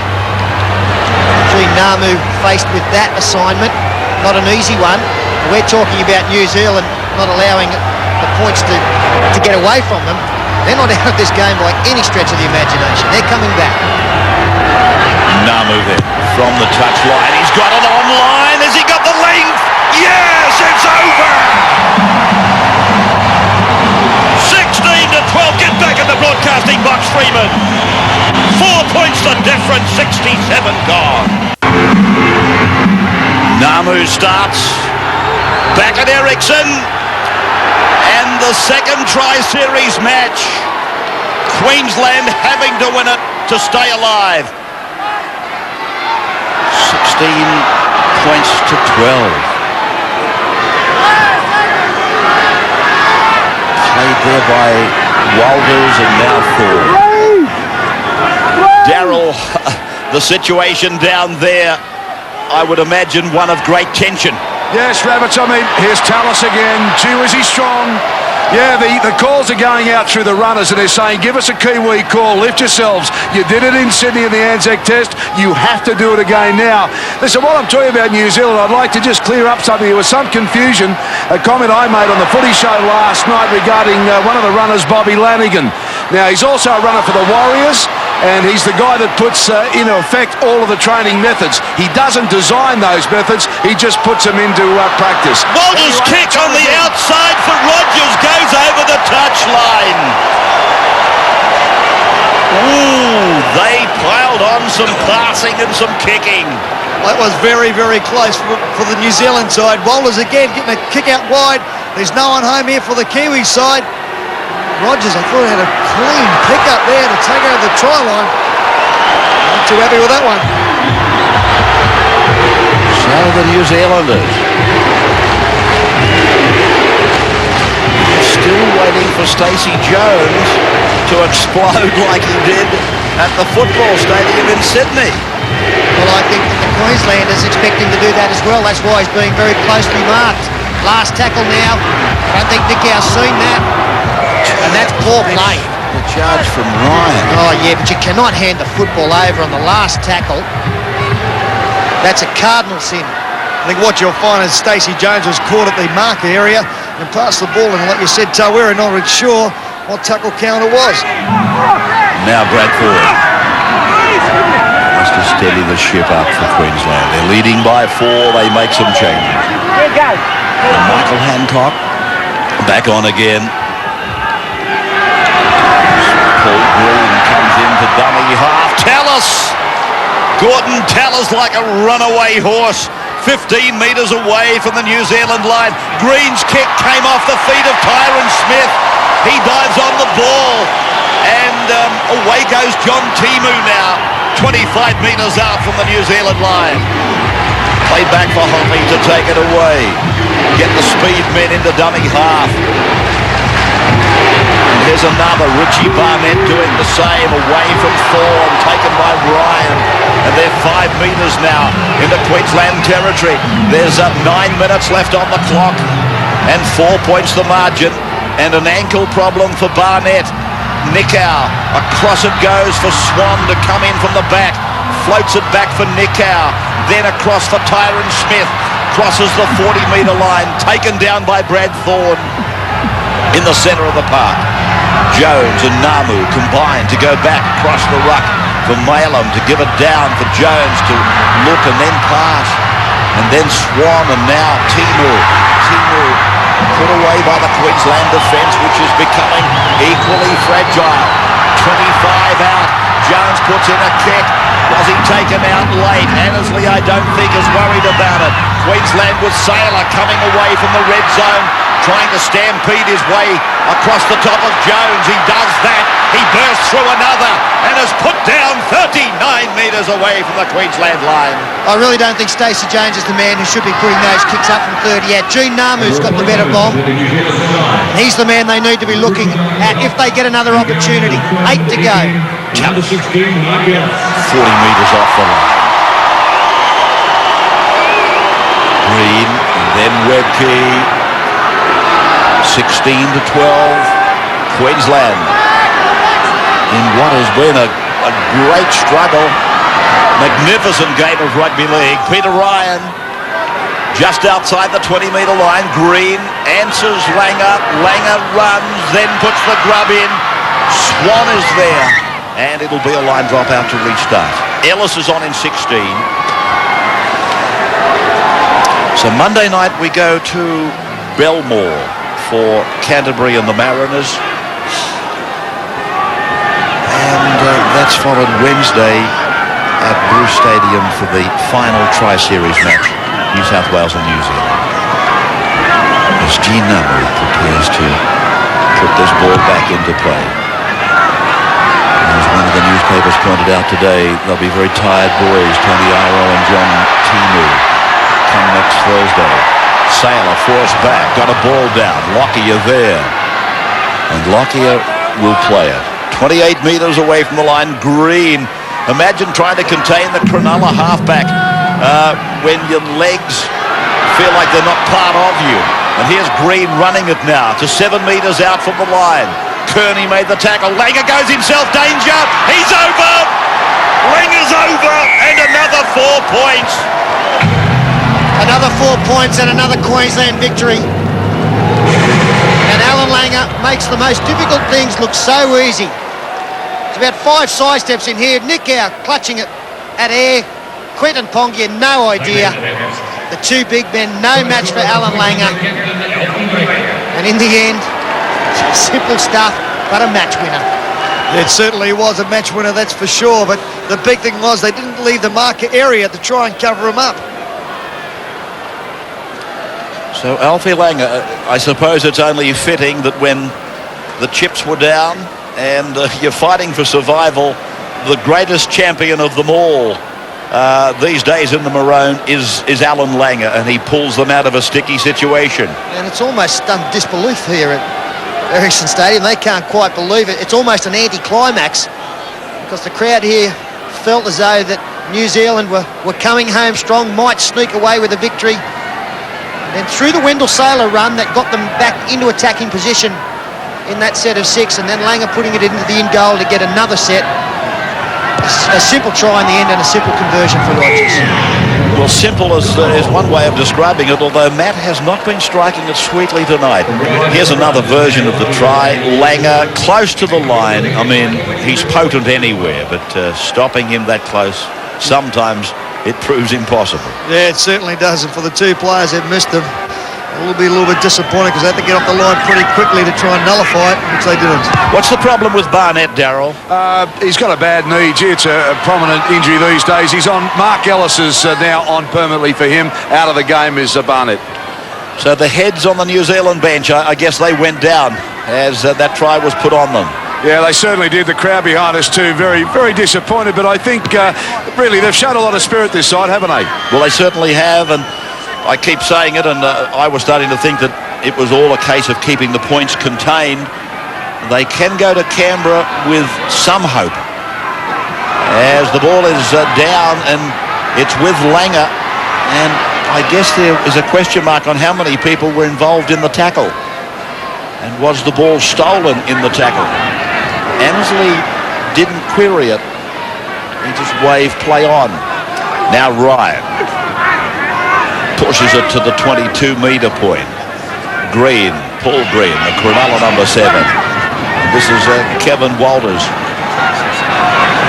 Actually, Namu faced with that assignment, not an easy one. We're talking about New Zealand not allowing the points to get away from them. They're not out of this game by any stretch of the imagination. They're coming back. Namu there from the touchline. He's got it online. Has he got the length? Yes, it's over! 16-12, get back in the broadcasting box, Freeman. 4 points to difference, 67 gone. Namu starts. Back at Ericsson. And the second tri-series match. Queensland having to win it to stay alive. 16 points to 12. Played there by Walters and now Thor. Darryl, the situation down there, I would imagine one of great tension. Yes, Rabbits, I mean, here's Tallis again. Gee, is he strong? Yeah, the calls are going out through the runners and they're saying, give us a Kiwi call, lift yourselves. You did it in Sydney in the Anzac Test. You have to do it again now. Listen, while I'm talking about New Zealand, I'd like to just clear up something. There was some confusion, a comment I made on the footy show last night regarding one of the runners, Bobby Lanigan. Now, he's also a runner for the Warriors, and he's the guy that puts in effect all of the training methods. He doesn't design those methods, he just puts them into practice. Walters' kick on the outside for Rogers goes over the touchline. Ooh, they piled on some passing and some kicking. That was very, very close for the New Zealand side. Walters again getting a kick out wide. There's no one home here for the Kiwi side. Rogers, I thought, had a clean pick up there to take over the try line. Not too happy with that one. So the New Zealanders still waiting for Stacey Jones to explode like he did at the football stadium in Sydney. Well, I think that the Queenslanders expect him to do that as well. That's why he's being very closely marked. Last tackle now. I don't think Nick Howe's seen that. And that's poor play. The charge from Ryan. Oh, yeah, but you cannot hand the football over on the last tackle. That's a cardinal sin. I think what you'll find is Stacey Jones was caught at the marker area and passed the ball, and like you said, we're not really sure what tackle count it was. Now Bradford has to steady the ship up for Queensland. They're leading by 4. They make some changes. And Michael Hancock back on again. Paul Green comes into dummy half. Gordon Tallis like a runaway horse. 15 metres away from the New Zealand line. Green's kick came off the feet of Tyron Smith. He dives on the ball. And away goes John Timu now. 25 metres out from the New Zealand line. Played back for Hoppy to take it away. Get the speed men into dummy half. And here's another Richie Barnett doing the same away from Thorne, taken by Ryan. And they're 5 metres now into Queensland territory. There's 9 minutes left on the clock and 4 points the margin, and an ankle problem for Barnett. Nickau, across it goes for Swan to come in from the back. Floats it back for Nickau. Then across for Tyron Smith. Crosses the 40-metre line. Taken down by Brad Thorne in the centre of the park. Jones and Namu combine to go back across the ruck for Malum to give it down for Jones to look and then pass. And then Swan, and now Timu put away by the Queensland defence, which is becoming equally fragile. 25 out. Jones puts in a kick. Was he taken out late? Annesley, I don't think, is worried about it. Queensland with Sailor coming away from the red zone, trying to stampede his way across the top of Jones. He does that. He bursts through another and is put down 39 metres away from the Queensland line. I really don't think Stacey Jones is the man who should be putting those kicks up from 30 out. Gene Namu's got the better bomb. He's the man they need to be looking at if they get another opportunity. 8 to go. 40 metres off the line. Green, and then Webke. 16 to 12. Queensland in what has been a great struggle. Magnificent game of rugby league. Peter Ryan just outside the 20-metre line. Green answers Langer. Langer runs, then puts the grub in. Swan is there. And it'll be a line drop out to restart. Ellis is on in 16. So Monday night we go to Belmore for Canterbury and the Mariners. And that's followed Wednesday at Bruce Stadium for the final Tri-Series match, New South Wales and New Zealand. As Gene Namu prepares to put this ball back into play. As one of the newspapers pointed out today, they'll be very tired boys, Tony Iro and John Timu, come next Thursday. Sailor forced back, got a ball down. Lockyer there. And Lockyer will play it. 28 metres away from the line. Green. Imagine trying to contain the Cronulla halfback when your legs feel like they're not part of you. And here's Green running it now to 7 metres out from the line. Kearney made the tackle. Langer goes himself. Danger. He's over. Langer's over. And another 4 points. Another 4 points and another Queensland victory. And Alan Langer makes the most difficult things look so easy. It's about 5 side steps in here. Nickau clutching it at air. Quentin Pongia, no idea. The 2 big men, no match for Alan Langer. And in the end, simple stuff, but a match winner. It certainly was a match winner, that's for sure. But the big thing was they didn't leave the marker area to try and cover him up. So Alfie Langer, I suppose it's only fitting that when the chips were down and you're fighting for survival, the greatest champion of them all these days in the Maroon is Alan Langer, and he pulls them out of a sticky situation. And it's almost stunned disbelief here at Ericsson Stadium. They can't quite believe it. It's almost an anticlimax because the crowd here felt as though that New Zealand were coming home strong, might sneak away with a victory. Then through the Wendell Sailor run that got them back into attacking position, in that set of 6, and then Langer putting it into the in goal to get another set. A simple try in the end and a simple conversion for Rogers. Well, simple is one way of describing it, although Matt has not been striking it sweetly tonight. Here's another version of the try. Langer close to the line. I mean, he's potent anywhere, but stopping him that close, sometimes it proves impossible. Yeah, it certainly does. And for the two players that missed them, a little bit disappointed because they had to get off the line pretty quickly to try and nullify it, which they didn't. What's the problem with Barnett, Darryl? He's got a bad knee. Gee, it's a prominent injury these days. He's on. Mark Ellis is now on permanently for him. Out of the game is Barnett. So the heads on the New Zealand bench, I guess they went down as that try was put on them. Yeah, they certainly did. The crowd behind us too, very, very disappointed. But I think really they've shown a lot of spirit this side, haven't they? Well, they certainly have, and I keep saying it, and I was starting to think that it was all a case of keeping the points contained. They can go to Canberra with some hope. As the ball is down, and it's with Langer, and I guess there is a question mark on how many people were involved in the tackle. And was the ball stolen in the tackle? Annesley didn't query it. He just waved play on. Now Ryan pushes it to the 22-metre point. Green, Paul Green, the Cronulla number 7. This is Kevin Walters.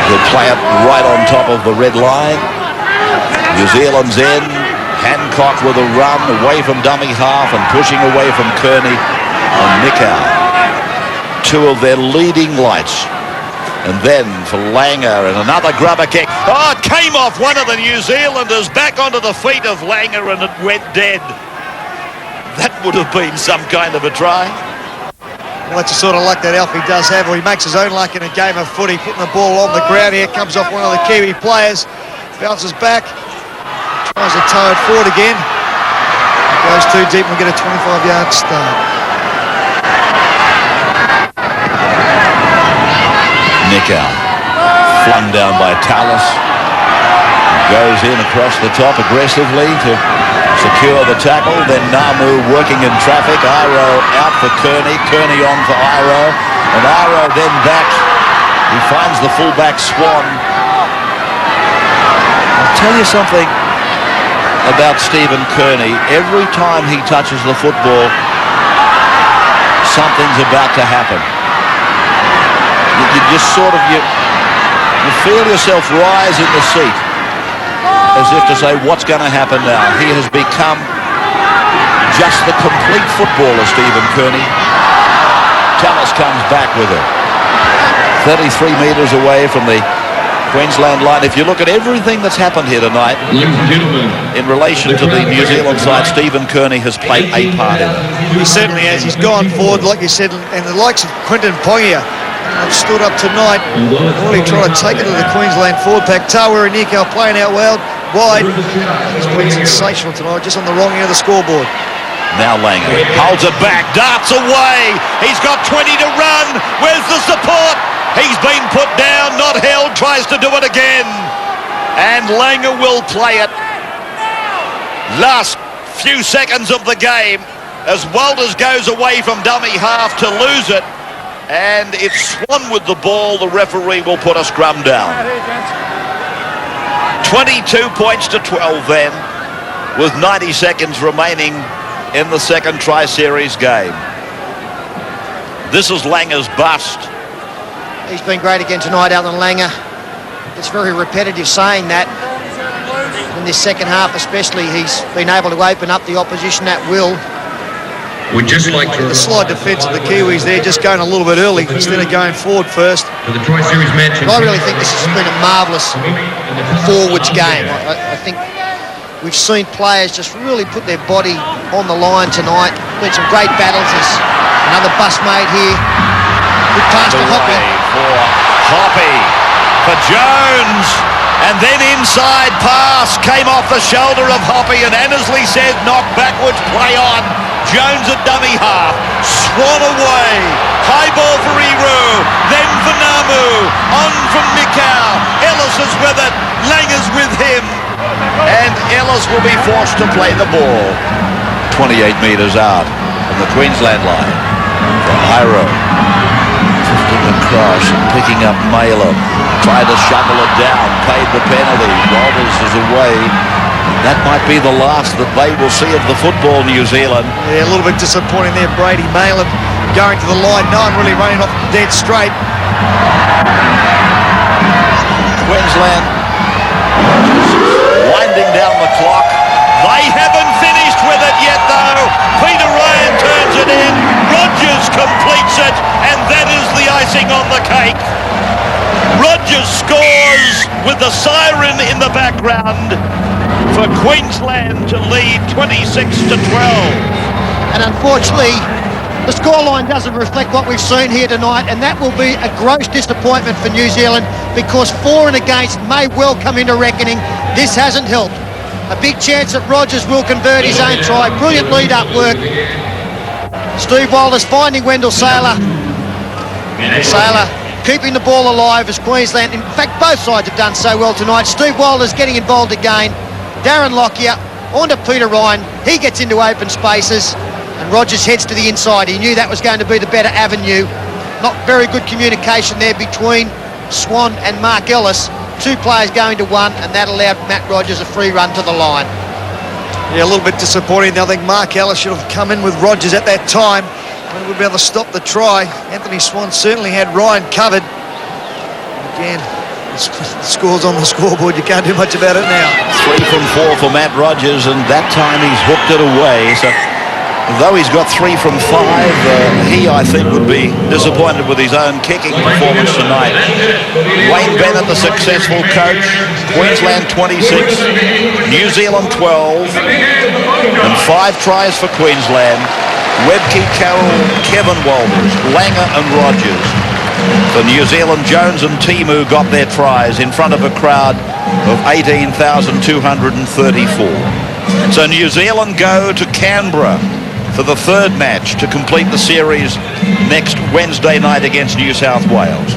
He'll play it right on top of the red line. New Zealand's end. Hancock with a run away from dummy half and pushing away from Kearney and Nikau. Two of their leading lights. And then for Langer and another grubber kick. Oh, it came off one of the New Zealanders back onto the feet of Langer and it went dead. That would have been some kind of a try. Well, that's the sort of luck that Alfie does have. He makes his own luck in a game of footy, putting the ball on the ground. Here comes off one of the Kiwi players. Bounces back. Tries to tow it forward again. Goes too deep and we get a 25-yard start. Nikau, flung down by Tallis, goes in across the top aggressively to secure the tackle. Then Namu working in traffic. Iro out for Kearney, Kearney on for Iro, and Iro then back. He finds the fullback Swan. I'll tell you something about Stephen Kearney. Every time he touches the football, something's about to happen. You just sort of, you feel yourself rise in the seat as if to say, what's going to happen now? He has become just the complete footballer, Stephen Kearney. Tallis comes back with it. 33 metres away from the Queensland line. If you look at everything that's happened here tonight in relation to the New Zealand side, Stephen Kearney has played a part in it. He certainly has. He's gone forward, like you said, and the likes of Quinton Pongia have stood up tonight, really trying to take it to the Queensland forward pack. Tawa and Nikau playing out wide. He's been sensational tonight, just on the wrong end of the scoreboard. Now Langer holds it back, darts away. He's got 20 to run. Where's the support? He's been put down, not held, tries to do it again. And Langer will play it. Last few seconds of the game as Walters goes away from dummy half to lose it. And it's Swan with the ball. The referee will put a scrum down. 22 points to 12 then, with 90 seconds remaining in the second tri-series game. This is Langer's bust. He's been great again tonight, Alan Langer. It's very repetitive saying that. In this second half especially, he's been able to open up the opposition at will. We'd just like to... The slide defence of the Kiwis there, just going a little bit early instead of going forward first. For the Tri-Series match... I really think this has been a marvellous forwards game. I think we've seen players just really put their body on the line tonight. Been some great battles. There's another bust made here. Good pass to Hoppy. For Hoppy, for Jones, and then inside pass came off the shoulder of Hoppy, and Annesley said knock backwards, play on. Jones at dummy half, Swan away, high ball for Eru, then for Namu, on from Nikau, Ellis is with it, Langer's with him, and Ellis will be forced to play the ball 28 metres out from the Queensland line. For Iro drifting across and picking up Mailer. Tried to shovel it down, paid the penalty. Walters is away. That might be the last that they will see of the football, New Zealand. Yeah, a little bit disappointing there. Brady Malin going to the line. No one really running off dead straight. Queensland winding down the clock. They haven't finished with it yet, though. Peter Ryan turns it in. Rogers completes it, and that is the icing on the cake. Rogers scores with the siren in the background for Queensland to lead 26-12. And unfortunately, the scoreline doesn't reflect what we've seen here tonight, and that will be a gross disappointment for New Zealand because for and against may well come into reckoning. This hasn't helped. A big chance that Rogers will convert his own try. Brilliant lead-up work. Steve Walters finding Wendell Sailor. Sailor keeping the ball alive as Queensland, in fact both sides have done so well tonight. Steve Walters getting involved again. Darren Lockyer on to Peter Ryan. He gets into open spaces and Rogers heads to the inside. He knew that was going to be the better avenue. Not very good communication there between Swan and Mark Ellis. Two players going to one, and that allowed Matt Rogers a free run to the line. Yeah, a little bit disappointing. I think Mark Ellis should have come in with Rogers at that time. We would be able to stop the try. Anthony Swan certainly had Ryan covered. Again, the score's on the scoreboard. You can't do much about it now. 3 from 4 for Matt Rogers, and that time he's hooked it away. So though he's got 3 from 5, he, I think, would be disappointed with his own kicking performance tonight. Wayne Bennett, the successful coach. Queensland 26, New Zealand 12, and 5 tries for Queensland. Webke, Carroll, Kevin Walters, Langer and Rogers. For New Zealand, Jones and Timu got their tries in front of a crowd of 18,234. So New Zealand go to Canberra for the third match to complete the series next Wednesday night against New South Wales.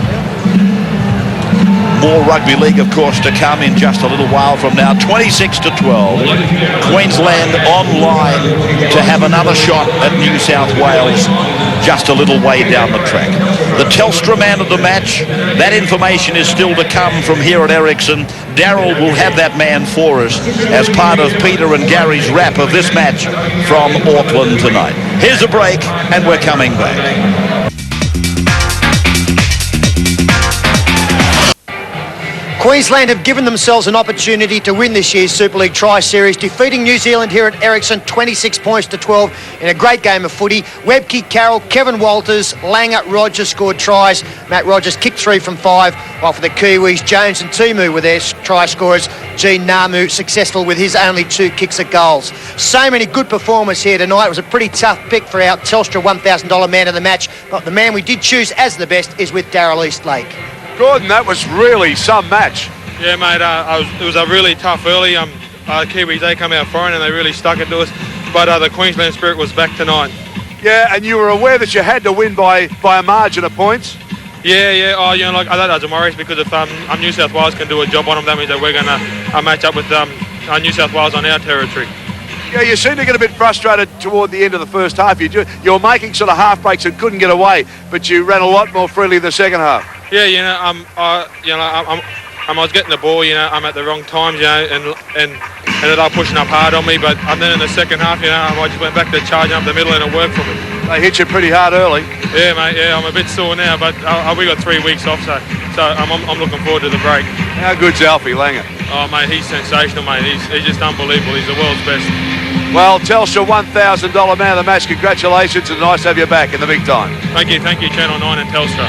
More rugby league, of course, to come in just a little while from now. 26-12. Queensland online to have another shot at New South Wales just a little way down the track. The Telstra man of the match, that information is still to come from here at Ericsson. Daryl will have that man for us as part of Peter and Gary's wrap of this match from Auckland tonight. Here's a break, and we're coming back. Queensland have given themselves an opportunity to win this year's Super League Tri-Series, defeating New Zealand here at Ericsson 26 points to 12 in a great game of footy. Webke, Carroll, Kevin Walters, Langer, Rogers scored tries. Matt Rogers kicked 3 from 5, while for the Kiwis, Jones and Timu were their try scorers. Gene Namu successful with his only 2 kicks at goals. So many good performers here tonight. It was a pretty tough pick for our Telstra $1,000 man of the match, but the man we did choose as the best is with Daryl Eastlake. Gordon, that was really some match. Yeah, mate, it was a really tough early. Kiwis, they come out foreign and they really stuck it to us. But the Queensland spirit was back tonight. Yeah, and you were aware that you had to win by a margin of points? Yeah. Oh, you know, like I thought that was a worries because if New South Wales can do a job on them, that means that we're going to match up with New South Wales on our territory. Yeah, you seemed to get a bit frustrated toward the end of the first half. You were making sort of half breaks and couldn't get away, but you ran a lot more freely in the second half. Yeah, I was getting the ball, at the wrong times, and ended up pushing up hard on me. But then in the second half, I just went back to charging up the middle, and it worked for me. They hit you pretty hard early. Yeah, mate. Yeah, I'm a bit sore now, but we got 3 weeks off, so I'm looking forward to the break. How good's Alfie Langer? Oh, mate, he's sensational, mate. He's just unbelievable. He's the world's best. Well, Telstra $1,000 man of the match. Congratulations, and nice to have you back in the big time. Thank you, Channel 9 and Telstra.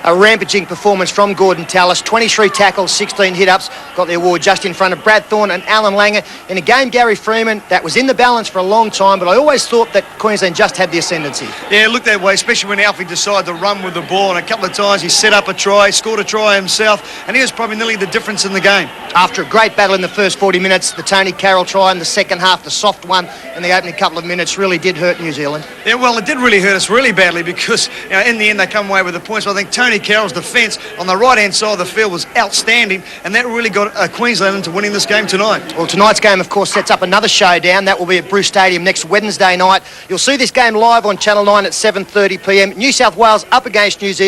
A rampaging performance from Gordon Tallis. 23 tackles, 16 hit-ups. Got the award just in front of Brad Thorne and Alan Langer. In a game, Gary Freeman, that was in the balance for a long time, but I always thought that Queensland just had the ascendancy. Yeah, it looked that way, especially when Alfie decided to run with the ball. And a couple of times he set up a try, scored a try himself, and he was probably nearly the difference in the game. After a great battle in the first 40 minutes, the Tony Carroll try in the second half, the soft one in the opening couple of minutes, really did hurt New Zealand. Yeah, well, it did really hurt us really badly because in the end they come away with the points. But I think Tony Tony Carroll's defence on the right-hand side of the field was outstanding, and that really got Queensland into winning this game tonight. Well, tonight's game, of course, sets up another showdown. That will be at Bruce Stadium next Wednesday night. You'll see this game live on Channel 9 at 7:30 p.m. New South Wales up against New Zealand.